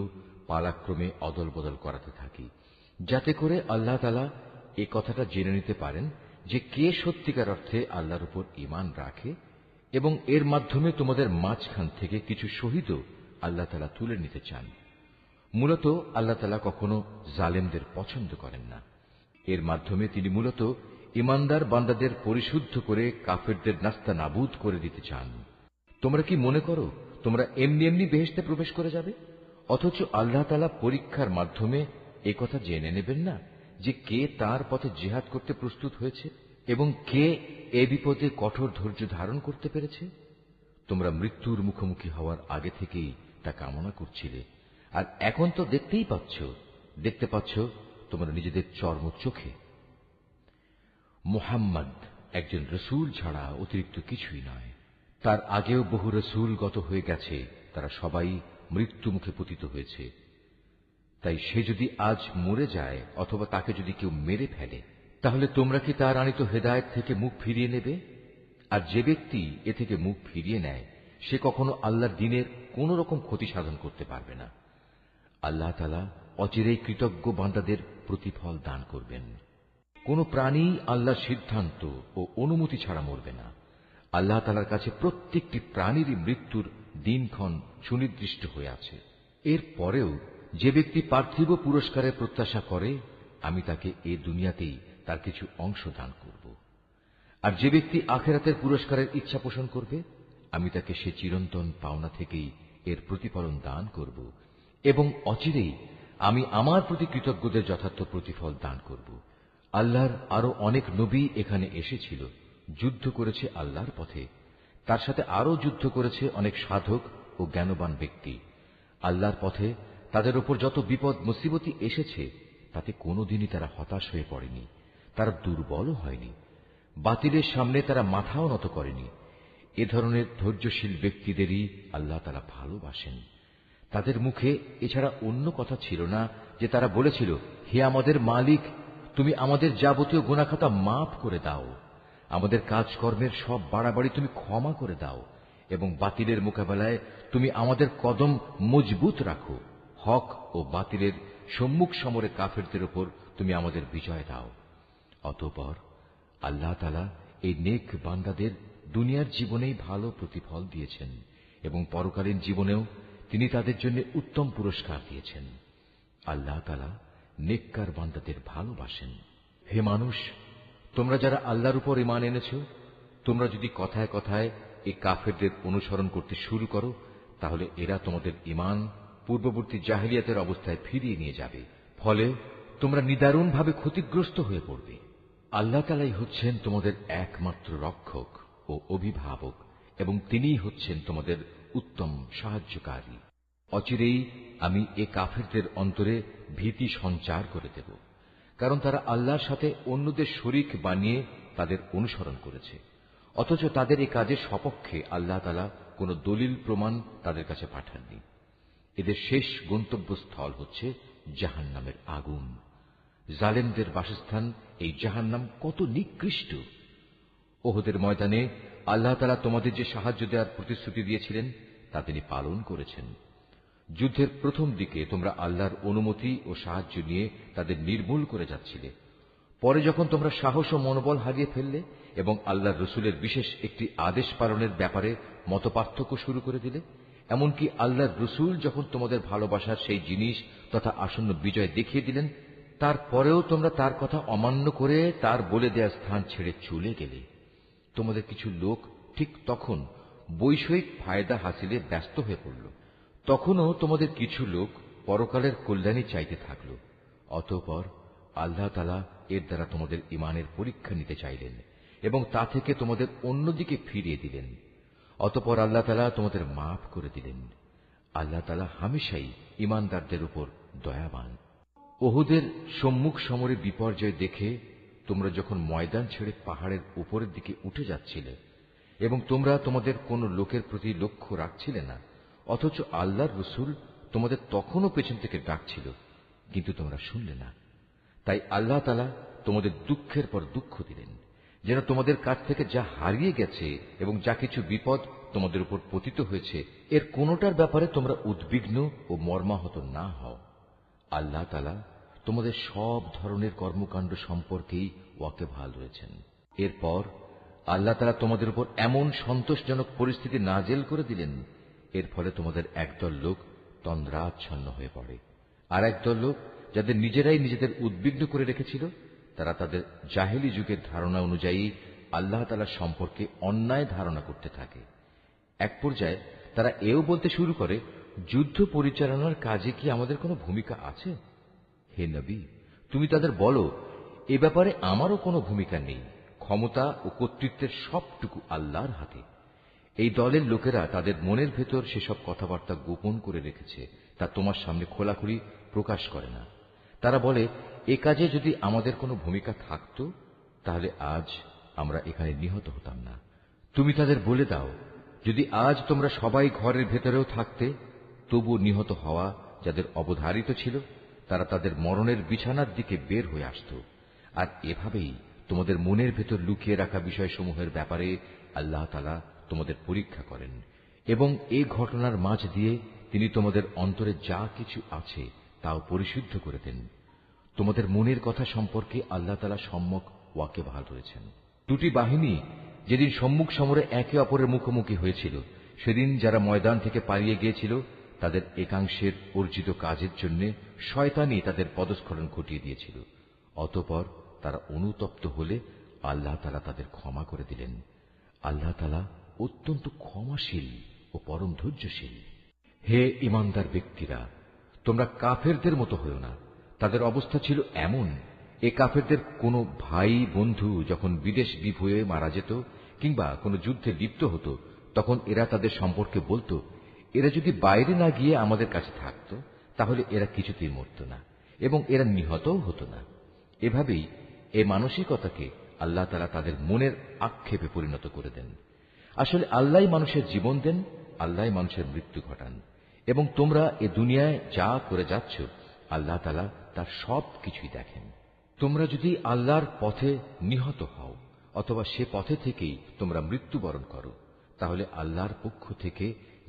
পালাক্রমে অদল বদল করাতে থাকি, যাতে করে আল্লাহ তাআলা এ কথাটা জেনে নিতে পারেন যে কে সত্যিকার অর্থে আল্লাহর উপর ঈমান রাখে, এবং এর মাধ্যমে তোমাদের মাঝখান থেকে কিছু শহীদও আল্লাহ তাআলা তুলে নিতে চান। মূলত আল্লাহ তাআলা কখনো জালেমদের পছন্দ করেন না। এর মাধ্যমে তিনি মূলত ঈমানদার বান্দাদের পরিশুদ্ধ করে কাফেরদের নাস্তানাবুদ করে দিতে চান। তোমরা কি মনে করো তোমরা এমনি এমনি বেহেশতে প্রবেশ করে যাবে? অথচ আল্লাহ তাআলা পরীক্ষার মাধ্যমে একথা জেনে নেবেন না যে কে তার পথে জিহাদ করতে প্রস্তুত হয়েছে এবং কে এ বিপদে কঠোর ধৈর্য ধারণ করতে পেরেছে? তোমরা মৃত্যুর মুখোমুখি হওয়ার আগে থেকেই তা কামনা করছিলে, আর এখন তো দেখতে পাচ্ছ তোমরা নিজেদের চর্ম চোখে। মুহাম্মদ একজন রসূল ছাড়া অতিরিক্ত কিছুই নয়। তার আগেও বহু রসূল গত হয়ে গেছে, তারা সবাই মৃত্যু মুখে পতিত হয়েছে। তাই সে যদি আজ মরে যায় অথবা তাকে যদি কেউ মেরে ফেলে, তাহলে তোমরা কি তার আনিত হেদায়েত থেকে মুখ ফিরিয়ে নেবে? আর যে ব্যক্তি এ থেকে মুখ ফিরিয়ে নেয় সে কখনো আল্লাহর দ্বীনের কোন রকম ক্ষতি সাধন করতে পারবে না। আল্লাহ তাআলা অচিরেই কৃতজ্ঞ বান্দাদের প্রতিফল দান করবেন। কোন প্রাণী আল্লাহর সিদ্ধান্ত ও অনুমতি ছাড়া মরবে না। আল্লাহ তাআলার কাছে প্রত্যেকটি প্রাণীরই মৃত্যুর দিনক্ষণ সুনির্দিষ্ট হয়ে আছে। এর পরেও যে ব্যক্তি পার্থিব পুরস্কারের প্রত্যাশা করে, আমি তাকে এ দুনিয়াতেই তার কিছু অংশ দান করব। আর যে ব্যক্তি আখিরাতের পুরস্কারের ইচ্ছা পোষণ করবে, আমি তাকে সে চিরন্তন পাওনা থেকেই এর প্রতিফলন দান করব, এবং অচিরেই আমি আমার প্রতি কৃতজ্ঞদের যথার্থ প্রতিফল দান করব। আল্লাহর আরো অনেক নবী এখানে এসেছিল, যুদ্ধ করেছে আল্লাহর পথে। তার সাথে আরো যুদ্ধ করেছে অনেক সাধক ও জ্ঞানবান ব্যক্তি। আল্লাহর পথে তাদের উপর যত বিপদ মুসিবতি এসেছে তাতে কোনোদিনই তারা হতাশ হয়ে পড়েনি, তারা দুর্বলও হয়নি, বাতিলের সামনে তারা মাথাও নত করেনি। এ ধরনের ধৈর্যশীল ব্যক্তিদেরই আল্লাহ তাআলা ভালোবাসেন। তাদের মুখে এছাড়া অন্য কথা ছিল না যে তারা বলেছিল, হে আমাদের মালিক, তুমি আমাদের যাবতীয় গুনাহখাতা মাফ করে দাও, আমাদের কাজকর্মের সব বাড়াবাড়ি তুমি ক্ষমা করে দাও, এবং বাতিলের মোকাবেলায় তুমি আমাদের কদম মজবুত রাখো। হক ও বাতিলের সম্মুখ সমরে কাফেরদের উপর তুমি আমাদের বিজয় দাও। অতঃপর আল্লাহ তাআলা এই নেক বান্দাদের দুনিয়ার জীবনেই ভালো প্রতিফল দিয়েছেন এবং পরকালীন জীবনেও তিনি তাদের জন্য উত্তম পুরস্কার দিয়েছেন। আল্লাহ তাআলা নেককার বান্দাদের ভালোবাসেন। হে মানুষ, তোমরা যারা আল্লাহর উপর ঈমান এনেছো, তোমরা যদি কথায় কথায় এই কাফেরদের অনুসরণ করতে শুরু করো, তাহলে এরা তোমাদের ঈমান পূর্ববর্তী জাহেলিয়াতের অবস্থায় ফিরিয়ে নিয়ে যাবে। ফলে তোমরা নিদারুণভাবে ক্ষতিগ্রস্ত হয়ে পড়বে। আল্লাহ তাআলাই হচ্ছেন তোমাদের একমাত্র রক্ষক ও অভিভাবক, এবং তিনিই হচ্ছেন তোমাদের উত্তম সাহায্যকারী। অচিরেই আমি এ কাফেরদের অন্তরে ভীতি সঞ্চার করে দেব, কারণ তারা আল্লাহর সাথে অন্যদের শরীক বানিয়ে তাদের অনুসরণ করেছে, অথচ তাদের এই কাজের সপক্ষে আল্লাহ তাআলা কোন দলিল প্রমাণ তাদের কাছে পাঠাননি। এদের শেষ গন্তব্যস্থল হচ্ছে জাহান্নামের আগুন। জালেমদের বাসস্থান এই জাহান্নাম কত নিকৃষ্ট! ওহদের ময়দানে আল্লাহ তাআলা তোমাদের যে সাহায্য দেওয়ার প্রতিশ্রুতি দিয়েছিলেন তা তিনি পালন করেছেন। যুদ্ধের প্রথম দিকে তোমরা আল্লাহর অনুমতি ও সাহায্য নিয়ে তাদের নির্মূল করে যাচ্ছিলে। পরে যখন তোমরা সাহস ও মনোবল হারিয়ে ফেললে এবং আল্লাহর রসুলের বিশেষ একটি আদেশ পালনের ব্যাপারে মতপার্থক্য শুরু করে দিলে, এমনকি আল্লাহর রসুল যখন তোমাদের ভালোবাসার সেই জিনিস তথা আসন্ন বিজয় দেখিয়ে দিলেন, তারপরেও তোমরা তার কথা অমান্য করে তার বলে দেয়া স্থান ছেড়ে চলে গেলে। তোমাদের কিছু লোক ঠিক তখন বৈষয়িক ফায়দা হাসিলে ব্যস্ত হয়ে পড়ল। তখনও তোমাদের কিছু লোক পরকালের কল্যাণী চাইতে থাকল। অতঃপর আল্লাহ তাআলা এর দ্বারা তোমাদের ঈমানের পরীক্ষা নিতে চাইলেন এবং তা থেকে তোমাদের অন্যদিকে ফিরিয়ে দিলেন। অতঃপর আল্লাহ তাআলা তোমাদের মাফ করে দিলেন। আল্লাহ তাআলা হামেশাই ঈমানদারদের উপর দয়াবান। ওহুদের সম্মুখ সমরে বিপর্যয় দেখে তোমরা যখন ময়দান ছেড়ে পাহাড়ের উপরের দিকে উঠে যাচ্ছিলে এবং তোমরা তোমাদের কোন লোকের প্রতি লক্ষ্য রাখছিলে না, অথচ আল্লাহর রসুল তোমাদের তখনও পেছন থেকে ডাকছিল, কিন্তু তোমরা শুনলে না। তাই আল্লাহ তাআলা তোমাদের দুঃখের পর দুঃখ দিলেন, যেন তোমাদের কাছ থেকে যা হারিয়ে গেছে এবং যা কিছু বিপদ তোমাদের উপর পতিত হয়েছে, এর কোনোটার ব্যাপারে তোমরা উদ্বিগ্ন ও মর্মাহত না হও। আল্লাহ তাআলা তোমাদের সব ধরনের কর্মকাণ্ড সম্পর্কেই ওয়াকিবহাল রয়েছেন। এরপর আল্লাহ তাআলা তোমাদের উপর এমন সন্তোষজনক পরিস্থিতি নাজেল করে দিলেন, এর ফলে তোমাদের একদল লোক তন্দ্রাচ্ছন্ন হয়ে পড়ে, আর একদল লোক যাদের নিজেরাই নিজেদের উদ্বিগ্ন করে রেখেছিল, তারা তাদের জাহেলি যুগের ধারণা অনুযায়ী আল্লাহ তাআলা সম্পর্কে অন্যায় ধারণা করতে থাকে। এক পর্যায়ে তারা এও বলতে শুরু করে, যুদ্ধ পরিচালনার কাজে কি আমাদের কোনো ভূমিকা আছে? হে নবী, তুমি তাদের বলো, এ ব্যাপারে আমারও কোনো ভূমিকা নেই। ক্ষমতা ও কর্তৃত্বের সবটুকু আল্লাহর হাতে। এই দলের লোকেরা তাদের মনের ভেতর সেসব কথাবার্তা গোপন করে রেখেছে, তা তোমার সামনে খোলাখুলি প্রকাশ করে না। তারা বলে, এ কাজে যদি আমাদের কোনো ভূমিকা থাকত, তাহলে আজ আমরা এখানে নিহত হতাম না। তুমি তাদের বলে দাও, যদি আজ তোমরা সবাই ঘরের ভেতরেও থাকতে, তবু নিহত হওয়া যাদের অবধারিত ছিল, তারা তাদের মরণের বিছানার দিকে বের হয়ে আসত। আর এভাবেই তোমাদের মনের ভেতর লুকিয়ে রাখা বিষয়সমূহের ব্যাপারে আল্লাহ তাআলা তোমাদের পরীক্ষা করেন, এবং এই ঘটনার মাঝ দিয়ে তিনি তোমাদের অন্তরে যা কিছু আছে তাও পরিশুদ্ধ করে দেন। তোমাদের মনের কথা সম্পর্কে আল্লাহ তাআলা সম্যক ওয়াকিবহাল রয়েছেন। দুটি বাহিনী যেদিন সম্মুখ সমরে একে অপরের মুখোমুখি হয়েছিল, সেদিন যারা ময়দান থেকে পালিয়ে গিয়েছিল, তাদের একাংশের অর্জিত কাজের জন্য শয়তানই তাদের পদস্খলন ঘটিয়ে দিয়েছিল। অতঃপর তারা অনুতপ্ত হলে আল্লাহ তাআলা তাদের ক্ষমা করে দিলেন। আল্লাহ তাআলা অত্যন্ত ক্ষমাশীল ও পরম ধৈর্যশীল। হে ঈমানদার ব্যক্তিরা, তোমরা কাফেরদের মতো হও না। তাদের অবস্থা ছিল এমন, এ কাফেরদের কোনো ভাই বন্ধু যখন বিদেশ বিভূয়ে মারা যেত কিংবা কোনো যুদ্ধে লিপ্ত হতো, তখন এরা তাদের সম্পর্কে বলতো, এরা যদি বাইরে না গিয়ে আমাদের কাছে থাকত, তাহলে এরা কিছুতেই মরত না এবং এরা নিহতও হতো না। এভাবেই এ মানসিকতাকে আল্লাহ তাআলা তাদের মনের আক্ষেপে পরিণত করে দেন। আসলে আল্লাহই মানুষের জীবন দেন, আল্লাহই মানুষের মৃত্যু ঘটান, এবং তোমরা এ দুনিয়ায় যা করে যাচ্ছ, আল্লাহ তাআলা তার সব কিছুই দেখেন। তোমরা যদি আল্লাহর পথে নিহত হও অথবা সে পথে থেকেই তোমরা মৃত্যুবরণ করো, তাহলে আল্লাহর পক্ষ থেকে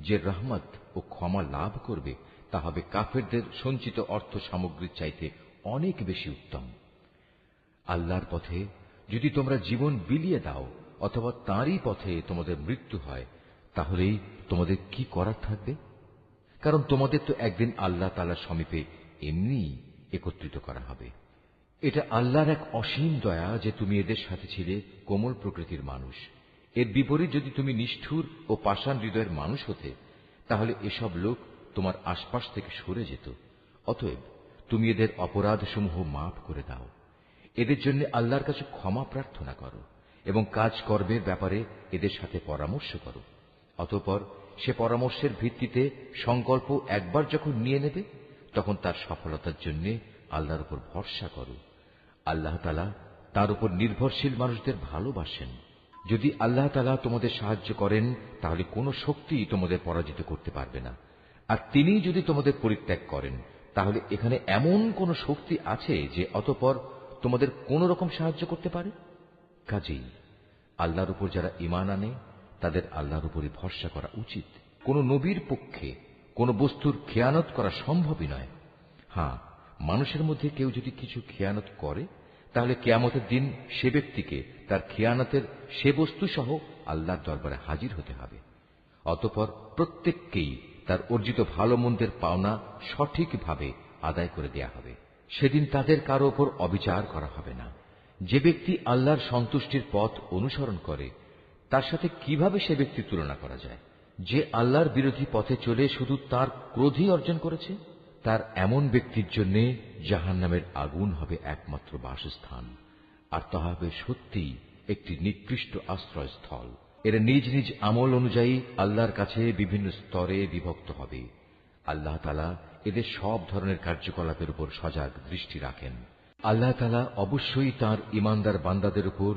যে রহমত ও ক্ষমা লাভ করবে তা হবে কাফেরদের সঞ্চিত অর্থ সামগ্রীর চাইতে অনেক বেশি উত্তম। আল্লাহর পথে যদি তোমরা জীবন বিলিয়ে দাও অথবা তাঁরই পথে তোমাদের মৃত্যু হয়, তাহলেই তোমাদের কি করার থাকবে? কারণ তোমাদের তো একদিন আল্লাহ তাআলার সমীপে এমনি একত্রিত করা হবে। এটা আল্লাহর এক অসীম দয়া যে তুমি এদের সাথে ছিলে কোমল প্রকৃতির মানুষ। এর বিপরীত যদি তুমি নিষ্ঠুর ও পাষাণ হৃদয়ের মানুষ হতে, তাহলে এসব লোক তোমার আশপাশ থেকে সরে যেত। অতএব তুমি এদের অপরাধসমূহ মাফ করে দাও, এদের জন্য আল্লাহর কাছে ক্ষমা প্রার্থনা করো এবং কাজকর্মের ব্যাপারে এদের সাথে পরামর্শ করো। অতঃপর সে পরামর্শের ভিত্তিতে সংকল্প একবার যখন নিয়ে নেবে, তখন তার সফলতার জন্য আল্লাহর উপর ভরসা করো। আল্লাহ তাআলা তার উপর নির্ভরশীল মানুষদের ভালোবাসেন। যদি আল্লাহ তাআলা তোমাদের সাহায্য করেন, তাহলে কোনো শক্তি তোমাদের পরাজিত করতে পারবে না। আর তিনি যদি তোমাদের পরিত্যাগ করেন, তাহলে এখানে এমন কোন শক্তি আছে যে অতঃপর তোমাদের কোন রকম সাহায্য করতে পারে? কাজেই আল্লাহর উপর যারা ঈমান আনে, তাদের আল্লাহর উপরই ভরসা করা উচিত। কোন নবীর পক্ষে কোন বস্তুর খেয়ানত করা সম্ভবই নয়। হ্যাঁ, মানুষের মধ্যে কেউ যদি কিছু খেয়ানত করে, তাহলে কিয়ামতের দিন সে ব্যক্তিকে তার খেয়ানতের সে বস্তু সহ আল্লাহর দরবারে হাজির হতে হবে। অতঃপর প্রত্যেককেই তার অর্জিত ভালো মন্দের পাওনা সঠিকভাবে আদায় করে দেয়া হবে। সেদিন তাদের কারো ওপর অবিচার করা হবে না। যে ব্যক্তি আল্লাহর সন্তুষ্টির পথ অনুসরণ করে, তার সাথে কিভাবে সে ব্যক্তির তুলনা করা যায়? যে আল্লাহর বিরোধী পথে চলে শুধু তার ক্রোধই অর্জন করেছে, তার এমন ব্যক্তির জন্য জাহান্নামের আগুন হবে একমাত্র বাসস্থান, আর তা হবে সত্যিই একটি নিকৃষ্ট আশ্রয়স্থল। এরা নিজ নিজ আমল অনুযায়ী আল্লাহর কাছে বিভিন্ন স্তরে বিভক্ত হবে। আল্লাহ তাআলা এদের সব ধরনের কার্যকলাপের উপর সজাগ দৃষ্টি রাখেন। আল্লাহ তাআলা অবশ্যই তাঁর ঈমানদার বান্দাদের উপর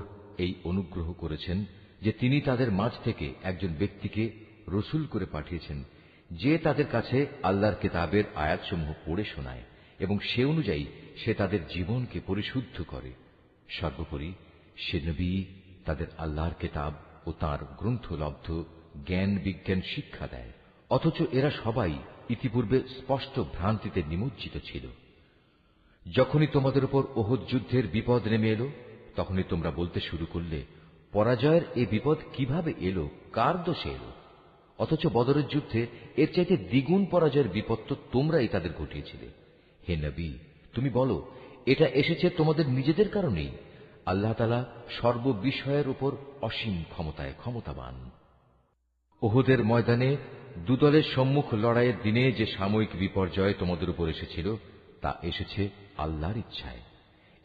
এই অনুগ্রহ করেছেন যে তিনি তাদের মাঝ থেকে একজন ব্যক্তিকে রসূল করে পাঠিয়েছেন, যে তাদের কাছে আল্লাহর কিতাবের আয়াতসমূহ পড়ে শোনায় এবং সে অনুযায়ী সে তাদের জীবনকে পরিশুদ্ধ করে। সর্বোপরি সে নবী তাদের আল্লাহর কিতাব ও তাঁর গ্রন্থলব্ধ জ্ঞান বিজ্ঞান শিক্ষা দেয়। অথচ এরা সবাই ইতিপূর্বে স্পষ্ট ভ্রান্তিতে নিমজ্জিত ছিল। যখনই তোমাদের উপর ওহদ যুদ্ধের বিপদ নেমে এলো, তখনই তোমরা বলতে শুরু করলে, পরাজয়ের এ বিপদ কিভাবে এলো, কার দোষে এলো? অথচ বদরের যুদ্ধে এর চাইতে দ্বিগুণ পরাজয়ের বিপদ তো তোমরাই তাদের ঘটিয়েছিলে। হে নবী, তুমি বলো, এটা এসেছে তোমাদের নিজেদের কারণেই। আল্লাহ তাআলা সর্ববিষয়ের উপর অসীম ক্ষমতায় ক্ষমতাবান। ওহুদের ময়দানে দুদলের সম্মুখ লড়াইয়ের দিনে যে সাময়িক বিপর্যয় তোমাদের উপর এসেছিল, তা এসেছে আল্লাহর ইচ্ছায়।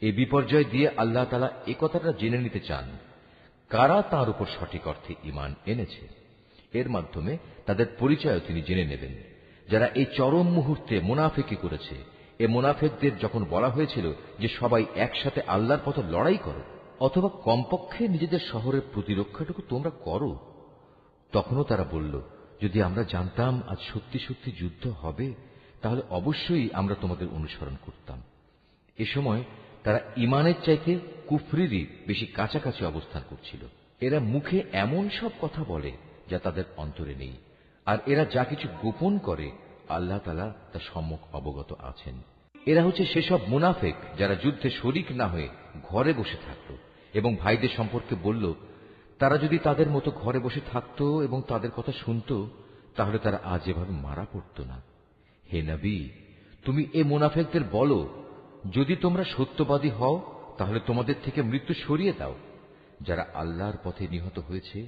এই বিপর্যয় দিয়ে আল্লাহ তাআলা এ কথাটা জেনে নিতে চান কারা তাঁর উপর সঠিক অর্থে ঈমান এনেছে। এর মাধ্যমে তাদের পরিচয় তিনি জেনে নেবেন। যারা এই চরম মুহূর্তে মুনাফিকি করেছে, এ মুনাফিকদের যখন বলা হয়েছিল যে সবাই একসাথে আল্লাহর পথে লড়াই করো, অথবা কমপক্ষে নিজেদের শহরের প্রতিরক্ষাটুকু তোমরা করো, তখনও তারা বলল, যদি আমরা জানতাম আজ সত্যি সত্যি যুদ্ধ হবে, তাহলে অবশ্যই আমরা তোমাদের অনুসরণ করতাম। এ সময় তারা ঈমানের চাইতে কুফরিরই বেশি কাছাকাছি অবস্থান করছিল। এরা মুখে এমন সব কথা বলে যা তাদের অন্তরে নেই, আর এরা যা কিছু গোপন করে আল্লাহ তাআলা তা সম্যক অবগত আছেন। এরা হচ্ছে সেসব মুনাফিক যারা যুদ্ধে শরিক না হয়ে ঘরে বসে থাকত এবং ভাইদের সম্পর্কে বলল, তারা যদি তাদের মতো ঘরে বসে থাকত এবং তাদের কথা শুনত, তাহলে তারা আজ এভাবে মারা পড়ত না। হে নবী, তুমি এ মুনাফিকদের বলো, যদি তোমরা সত্যবাদী হও তাহলে তোমাদের থেকে মৃত্যু সরিয়ে দাও। যারা আল্লাহর পথে নিহত হয়েছে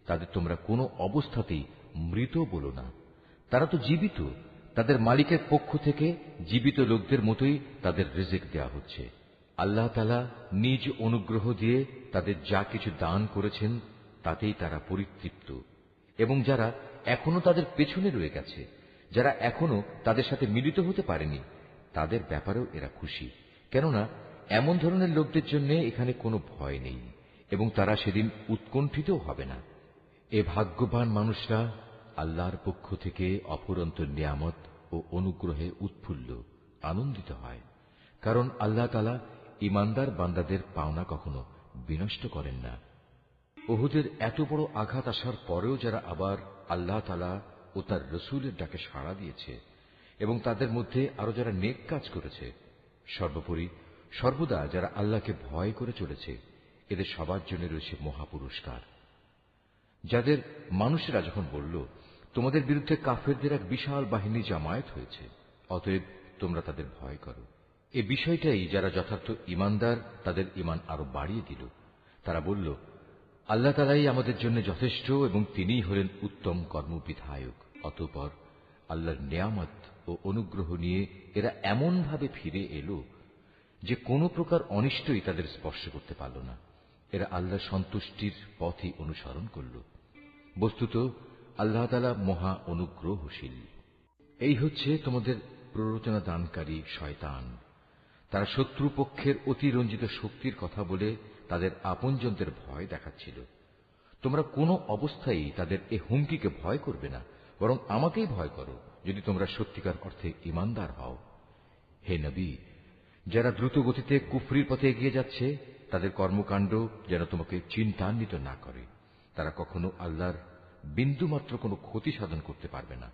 তাদের তোমরা কোনো অবস্থাতেই মৃত বলো না, তারা তো জীবিত। তাদের মালিকের পক্ষ থেকে জীবিত লোকদের মতোই তাদের রিজিক দেয়া হচ্ছে। আল্লাহ তাআলা নিজ অনুগ্রহ দিয়ে তাদের যা কিছু দান করেছেন তাতেই তারা পরিতৃপ্ত। এবং যারা এখনো তাদের পেছনে রয়ে গেছে, যারা এখনো তাদের সাথে মিলিত হতে পারেনি, তাদের ব্যাপারেও এরা খুশি, কেননা এমন ধরনের লোকদের জন্য এখানে কোনো ভয় নেই এবং তারা সেদিন উৎকণ্ঠিতও হবে না। এ ভাগ্যবান মানুষরা আল্লাহর পক্ষ থেকে অফুরন্ত নিয়ামত ও অনুগ্রহে উৎফুল্ল আনন্দিত হয়, কারণ আল্লাহ তাআলা ইমানদার বান্দাদের পাওনা কখনো বিনষ্ট করেন না। উহুদের এত বড় আঘাত আসার পরেও যারা আবার আল্লাহ তাআলা ও তার রসুলের ডাকে সাড়া দিয়েছে এবং তাদের মধ্যে আরো যারা নেক কাজ করেছে, সর্বোপরি সর্বদা যারা আল্লাহকে ভয় করে চলেছে, এদের সবার জন্য রয়েছে মহাপুরস্কার। যাদের মানুষেরা যখন বলল, তোমাদের বিরুদ্ধে কাফেরদের এক বিশাল বাহিনী জামায়াত হয়েছে, অতএব তোমরা তাদের ভয় করো, এ বিষয়টাই যারা যথার্থ ইমানদার তাদের ইমান আরো বাড়িয়ে দিল। তারা বলল, আল্লাহ তাআলাই আমাদের জন্য যথেষ্ট এবং তিনিই হলেন উত্তম কর্মবিধায়ক। অতঃপর আল্লাহর নেয়ামত ও অনুগ্রহ নিয়ে এরা এমন ভাবে ফিরে এলো যে কোনো প্রকার অনিষ্টই তাদের স্পর্শ করতে পারল না। এরা আল্লাহর সন্তুষ্টির পথই অনুসরণ করল। বস্তুত আল্লাহ তাআলা মহা অনুগ্রহশীল। এই হচ্ছে তোমাদের প্ররোচনা দানকারী শয়তান। তারা শত্রুপক্ষের অতিরঞ্জিত শক্তির কথা বলে তাদের আপনজনদের ভয় দেখাচ্ছিল। তোমরা কোনো অবস্থায় তাদের এ হুমকিকে ভয় করবে না, বরং আমাকেই ভয় করো যদি তোমরা সত্যিকার অর্থে ঈমানদার হও। হে নবী, যারা দ্রুত গতিতে কুফরির পথে এগিয়ে যাচ্ছে, তাদের কর্মকাণ্ড যেন তোমাকে চিন্তান্বিত না করে। তারা কখনো আল্লাহর বিন্দুমাত্র কোনো ক্ষতি সাধন করতে পারবে না।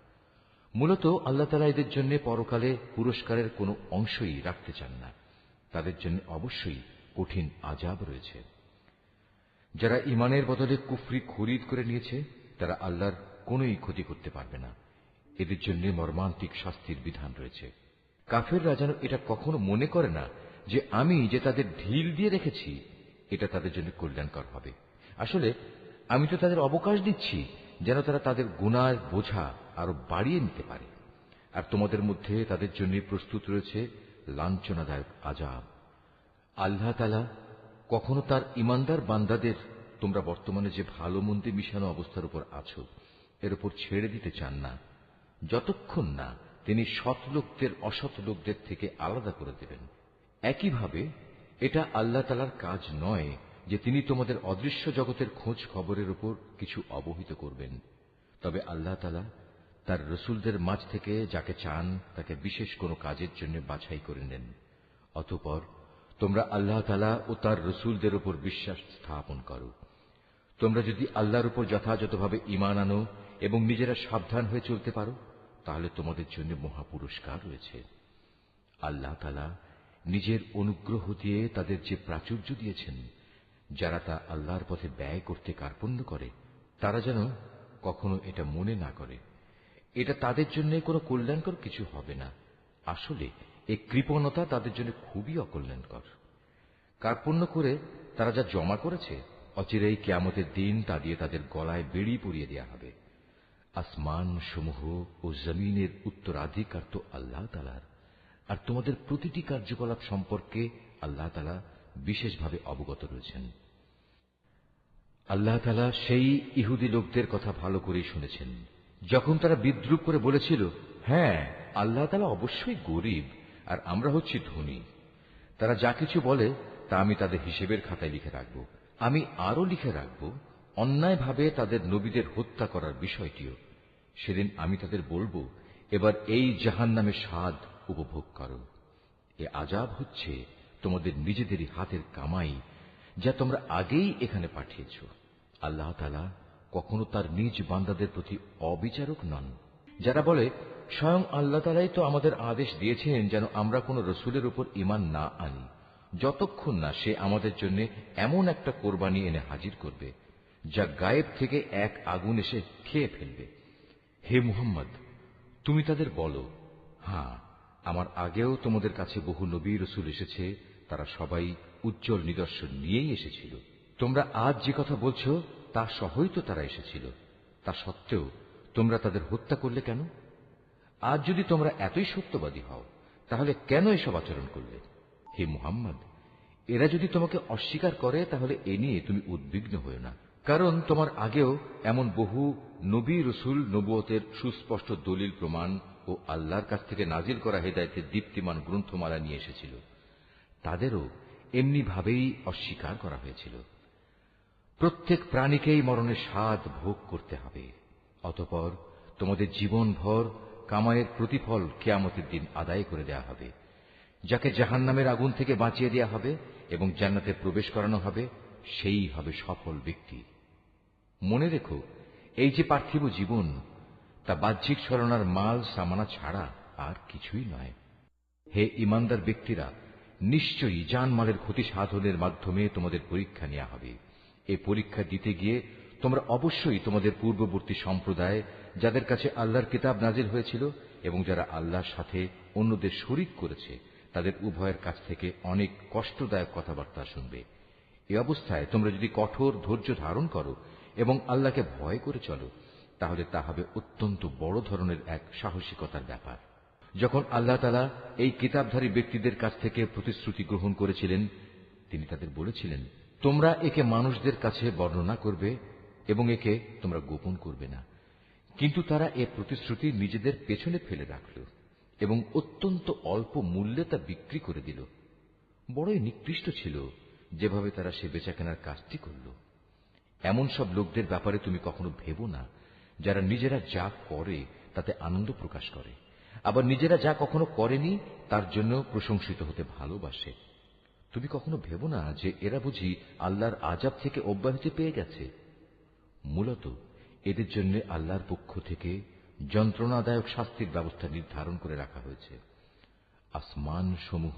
মূলত আল্লাহ তাআলা এদের জন্য পরকালে পুরস্কারের কোনো অংশই রাখতে চান না। তাদের জন্য অবশ্যই কঠিন আযাব রয়েছে। যারা ঈমানের বদলে কুফরি খরিদ করে নিয়েছে, তারা আল্লাহর কোনোই ক্ষতি করতে পারবে না। এদের জন্য মর্মান্তিক শাস্তির বিধান রয়েছে। কাফেররা যেন এটা কখনো মনে করে না যে আমি যে তাদের ঢিল দিয়ে রেখেছি এটা তাদের জন্য কল্যাণকর হবে। আসলে আমি তো তাদের অবকাশ দিচ্ছি যেন তারা তাদের গুনাহের বোঝা আরো বাড়িয়ে নিতে পারে। আর তোমাদের মধ্যে তাদের জন্য প্রস্তুত রয়েছে লাঞ্ছনাদায়ক আযাব। আল্লাহ তাআলা কখনো তার ঈমানদার বান্দাদের তোমরা বর্তমানে যে ভালো মন্দে মিশানো অবস্থার উপর আছো এর উপর ছেড়ে দিতে চান না, যতক্ষণ না তিনি সৎ লোকদের অসৎ লোকদের থেকে আলাদা করে দেবেন। একইভাবে এটা আল্লাহ তাআলার কাজ নয় যে তিনি তোমাদের অদৃশ্য জগতের খোঁজ খবরের উপর কিছু অবহিত করবেন। তবে আল্লাহ তাআলা তার রসুলদের মাঝ থেকে যাকে চান তাকে বিশেষ কোনো কাজের জন্য বাছাই করে নেন। অতঃপর তোমরা আল্লাহ তাআলা ও তার রসুলদের উপর বিশ্বাস স্থাপন করো। তোমরা যদি আল্লাহর উপর যথাযথভাবে ঈমান আনো এবং নিজেরা সাবধান হয়ে চলতে পারো, তাহলে তোমাদের জন্য মহাপুরস্কার রয়েছে। আল্লাহ তাআলা নিজের অনুগ্রহ দিয়ে তাদের যে প্রাচুর্য দিয়েছেন, যারা তা আল্লাহর পথে ব্যয় করতে কার্পণ্য করে, তারা যেন কখনো এটা মনে না করে এটা তাদের জন্য কোনো কল্যাণকর কিছু হবে না। আসলে এই কৃপণতা তাদের জন্য খুবই অকল্যাণকর। কার্পণ্য করে তারা যা জমা করেছে, অচিরেই কিয়ামতের দিন তা দিয়ে তাদের গলায় বেড়ি পরিয়ে দেয়া হবে। আসমান সমূহ ও জমিনের উত্তরাধিকার তো আল্লাহ তাআলার, আর তোমাদের প্রতিটি কার্যকলাপ সম্পর্কে আল্লাহ তাআলা বিশেষভাবে অবগত রয়েছেন। আল্লাহ তাআলা সেই ইহুদি লোকদের কথা ভালো করেই শুনেছেন, যখন তারা বিদ্রূপ করে বলেছিল, হ্যাঁ, আল্লাহ তাআলা অবশ্যই গরীব আর আমরা হচ্ছি ধনী। তারা যা কিছু বলে তা আমি তাদের হিসেবের খাতায় লিখে রাখব। আমি আরো লিখে রাখব অন্যায়ভাবে তাদের নবীদের হত্যা করার বিষয়টিও। সেদিন আমি তাদের বলবো, এবার এই জাহান্নামের স্বাদ উপভোগ করো। এ আযাব হচ্ছে তোমাদের নিজেদেরই হাতের কামাই, যা তোমরা আগেই এখানে পাঠিয়েছ। আল্লাহ তাআলা কখনো তার নিজ বান্দাদের প্রতি অবিচারক নন। যারা বলে, স্বয়ং আল্লাহ তাআলাই তো আমাদের আদেশ দিয়েছেন যেন আমরা কোনো রসুলের উপর ঈমান না আনি, যতক্ষণ না সে আমাদের জন্য এমন একটা কোরবানি এনে হাজির করবে যা গায়েব থেকে এক আগুন এসে খেয়ে ফেলবে। হে মুহাম্মদ, তুমি তাদের বলো, হ্যাঁ, আমার আগেও তোমাদের কাছে বহু নবী রসুল এসেছে, তারা সবাই উজ্জ্বল নিদর্শন নিয়েই এসেছিল। তোমরা আজ যে কথা বলছো তা সহই তো তারা এসেছিল। তা সত্ত্বেও তোমরা তাদের হত্যা করলে কেন? আজ যদি তোমরা এতই সত্যবাদী হও, তাহলে কেন এসব আচরণ করলে? হে মুহাম্মদ, এরা যদি তোমাকে অস্বীকার করে তাহলে এ নিয়ে তুমি উদ্বিগ্ন হও না, কারণ তোমার আগেও এমন বহু নবী রসুল নবুয়তের সুস্পষ্ট দলিল প্রমাণ ও আল্লাহর কাছ থেকে নাজিল করা হেদায়েতের দীপ্তিমান গ্রন্থমালা নিয়ে এসেছিল। তাদেরও এমনি ভাবেই অস্বীকার করা হয়েছিল। প্রত্যেক প্রাণীকেই মরণের স্বাদ ভোগ করতে হবে। অতঃপর তোমাদের জীবনভর কামাইয়ের প্রতিফল কিয়ামতের দিন আদায় করে দেয়া হবে। যাকে জাহান্নামের আগুন থেকে বাঁচিয়ে দেওয়া হবে এবং জান্নাতে প্রবেশ করানো হবে, সেই হবে সফল ব্যক্তি। মনে রেখো, এই যে পার্থিব জীবন, তা বাহ্যিক ছলনার মাল সামানা ছাড়া আর কিছুই নয়। হে ইমানদার ব্যক্তিরা, নিশ্চয়ই জানমালের ক্ষতি সাধনের মাধ্যমে তোমাদের পরীক্ষা নেওয়া হবে। এই পরীক্ষা দিতে গিয়ে তোমরা অবশ্যই তোমাদের পূর্ববর্তী সম্প্রদায়, যাদের কাছে আল্লাহর কিতাব নাজিল হয়েছিল এবং যারা আল্লাহর সাথে অন্যদের শরীক করেছে, তাদের উভয়ের কাছ থেকে অনেক কষ্টদায়ক কথাবার্তা শুনবে। এই অবস্থায় তোমরা যদি কঠোর ধৈর্য ধারণ করো এবং আল্লাহকে ভয় করে চলো, তাহলে তা হবে অত্যন্ত বড় ধরনের এক সাহসিকতার ব্যাপার। যখন আল্লাহ তাআলা এই কিতাবধারী ব্যক্তিদের কাছ থেকে প্রতিশ্রুতি গ্রহণ করেছিলেন, তিনি তাদের বলেছিলেন, তোমরা একে মানুষদের কাছে বর্ণনা করবে এবং একে তোমরা গোপন করবে না। কিন্তু তারা এ প্রতিশ্রুতি নিজেদের পেছনে ফেলে রাখল এবং অত্যন্ত অল্প মূল্যে তা বিক্রি করে দিল। বড়ই নিকৃষ্ট ছিল যেভাবে তারা সে বেচাকেনার কাজটি করল। এমন সব লোকদের ব্যাপারে তুমি কখনো ভেবো না, যারা নিজেরা যা করে তাতে আনন্দ প্রকাশ করে, আবার নিজেরা যা কখনো করেনি তার জন্য প্রশংসিত হতে ভালোবাসে। তুমি কখনো ভেবো না যে এরা বুঝি আল্লাহর আযাব থেকে অব্যাহতি পেয়ে গেছে। মূলত এদের জন্য আল্লাহর পক্ষ থেকে যন্ত্রণাদায়ক শাস্তির ব্যবস্থা নির্ধারণ করে রাখা হয়েছে। আসমান সমূহ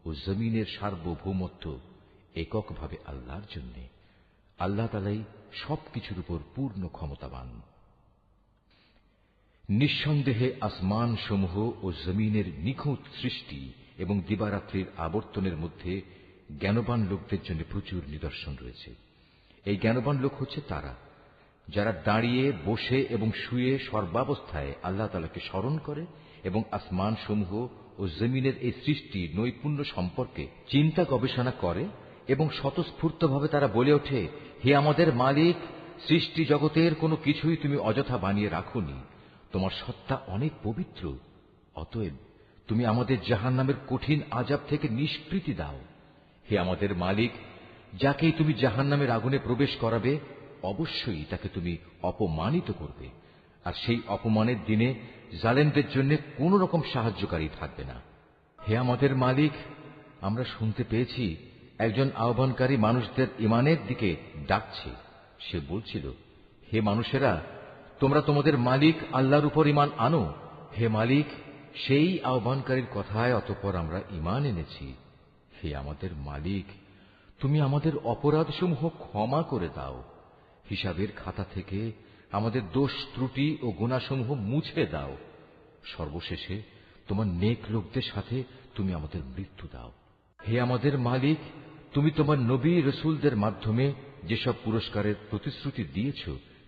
ও জমিনের সার্বভৌমত্ব এককভাবে আল্লাহর জন্য। আল্লাহ তাআলাই সবকিছুর উপর পূর্ণ ক্ষমতাবান। নিঃসন্দেহে আসমান সমূহ ও জমিনের নিখুঁত সৃষ্টি এবং দিবারাত্রির আবর্তনের মধ্যে জ্ঞানবান লোকদের জন্য প্রচুর নিদর্শন রয়েছে। এই জ্ঞানবান লোক হচ্ছে তারা, যারা দাঁড়িয়ে, বসে এবং শুয়ে সর্বাবস্থায় আল্লাহ তাআলাকে স্মরণ করে এবং আসমান সমূহ ও জমিনের এই সৃষ্টি নৈপুণ্য সম্পর্কে চিন্তা গবেষণা করে এবং স্বতঃস্ফূর্তভাবে তারা বলে ওঠে, হে আমাদের মালিক, সৃষ্টি জগতের কোনো কিছুই তুমি অযথা বানিয়ে রাখোনি, তোমার সত্তা অনেক পবিত্র। অতএব তুমি আমাদের জাহান্নামের কঠিন আযাব থেকে নিষ্কৃতি দাও। হে আমাদের মালিক, যাকেই তুমি জাহান্নামের আগুনে প্রবেশ করাবে, অবশ্যই তাকে তুমি অপমানিত করবে, আর সেই অপমানের দিনে জালেমদের জন্য কোন রকম সাহায্যকারী থাকবে না। হে আমাদের মালিক, আমরা শুনতে পেয়েছি একজন আহ্বানকারী মানুষদের ঈমানের দিকে ডাকছে। সে বলছিল, হে মানুষেরা, তোমরা তোমাদের মালিক আল্লাহর উপর ঈমান আনো। হে মালিক, সেই আহ্বানকারীর কথায় অতঃপর আমরা ঈমান এনেছি। হে আমাদের মালিক, তুমি আমাদের অপরাধসমূহ ক্ষমা করে দাও, হিসাবের খাতা থেকে আমাদের দোষ ত্রুটি ও গুনাহসমূহ মুছে দাও। সর্বশেষে তোমার নেক লোকদের সাথে তুমি আমাদের মৃত্যু দাও। হে আমাদের মালিক, তুমি তোমার নবী রাসূলদের মাধ্যমে যেসব পুরস্কারের প্রতিশ্রুতি দিয়েছ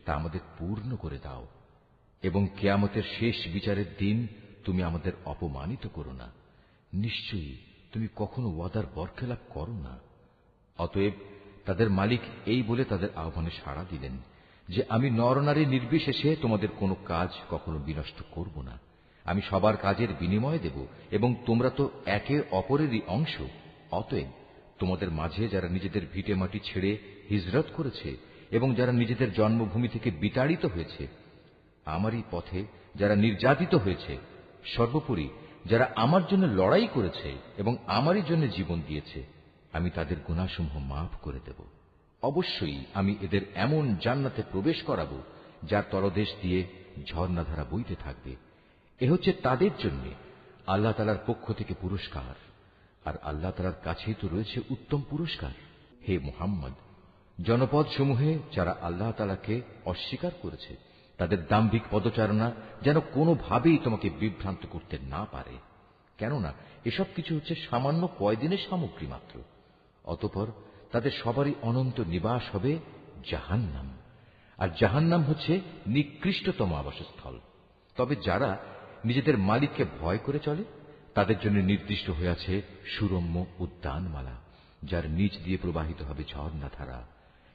তা আমাদের পূর্ণ করে দাও, এবং কিয়ামতের শেষ বিচারের দিন তুমি আমাদের অপমানিত করো না। নিশ্চয়ই তুমি কখনো ওয়াদার বরখেলাপ করো না। অতএব তাদের মালিক এই বলে তাদের আহ্বানে সাড়া দিলেন যে, আমি নরনারী নির্বিশেষে তোমাদের কোনো কাজ কখনো বিনষ্ট করব না। আমি সবার কাজের বিনিময় দেব এবং তোমরা তো একে অপরেরই অংশ। অতএব তোমাদের মাঝে যারা নিজেদের ভিটে মাটি ছেড়ে হিজরত করেছে এবং যারা নিজেদের জন্মভূমি থেকে বিতাড়িত হয়েছে, আমারই পথে যারা নির্যাতিত হয়েছে, সর্বোপরি যারা আমার জন্য লড়াই করেছে এবং আমারই জন্য জীবন দিয়েছে, আমি তাদের গুনাহসমূহ মাফ করে দেব। অবশ্যই আমি এদের এমন জান্নাতে প্রবেশ করাবো যার তলদেশ দিয়ে ঝর্ণাধারা বইতে থাকবে। এ হচ্ছে তাদের জন্য আল্লাহ তাআলার পক্ষ থেকে পুরস্কার, আর আল্লাহ তাআলার কাছেই তো রয়েছে উত্তম পুরস্কার। হে মুহাম্মদ, জনপদ সমূহে যারা আল্লাহ তাআলাকে অস্বীকার করেছে, তাদের দাম্ভিক পদচারণা যেন কোনোভাবেই তোমাকে বিভ্রান্ত করতে না পারে, কেননা এসব কিছু হচ্ছে সামান্য কয়দিনের সামগ্রী মাত্র। অতঃপর তাদের সবারই অনন্ত নিবাস হবে জাহান্নাম, আর জাহান্নাম হচ্ছে নিকৃষ্টতম আবাসস্থল। তবে যারা নিজেদের মালিককে ভয় করে চলে, তাদের জন্য নির্দিষ্ট হয়ে আছে সুরম্য উদ্যানমালা, যার নিচ দিয়ে প্রবাহিত হবে ঝর্ণাধারা।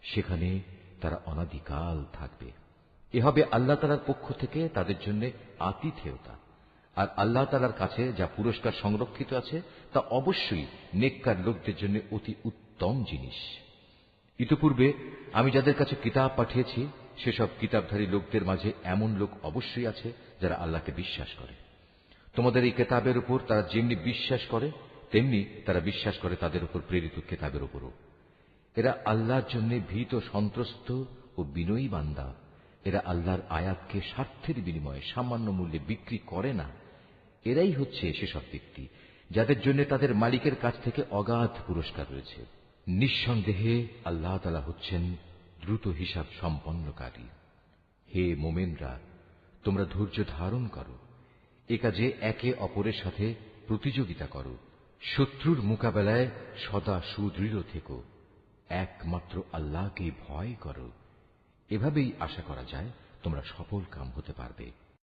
সেখানে তারা অনাদিকাল থাকবে। এ হবে আল্লাহ তাআলার পক্ষ থেকে তাদের জন্য আতিথেয়তা। আর আল্লাহ তাআলার কাছে যা পুরস্কার সংরক্ষিত আছে তা অবশ্যই নেককার লোকদের জন্য অতি উত্তম জিনিস। ইতিপূর্বে আমি যাদের কাছে কিতাব পাঠিয়েছি, সেসব কিতাবধারী লোকদের মাঝে এমন লোক অবশ্যই আছে যারা আল্লাহকে বিশ্বাস করে। তোমাদের এই কিতাবের উপর তারা যেমনি বিশ্বাস করে তেমনি তারা বিশ্বাস করে তাদের উপর প্রেরিত কিতাবের উপরও। এরা আল্লাহর জন্য ভীত, সন্ত্রস্ত ও বিনয়ী বান্দা। এরা আল্লাহর আয়াতকে স্বার্থের বিনিময়ে সামান্য মূল্যে বিক্রি করে না। এরাই হচ্ছে সেসব ব্যক্তি যাদের জন্য তাদের মালিকের কাছ থেকে অগাধ পুরস্কার রয়েছে। নিঃসন্দেহে আল্লাহ তাআলা হচ্ছেন দ্রুত হিসাব সম্পন্নকারী। হে মোমেনরা, তোমরা ধৈর্য ধারণ করো, এ কাজে একে অপরের সাথে প্রতিযোগিতা করো, শত্রুর মোকাবেলায় সদা সুদৃঢ় থেকো, একমাত্র আল্লাহকেই ভয় করো। এভাবেই আশা করা যায় তোমরা সফল কাম হতে পারবে।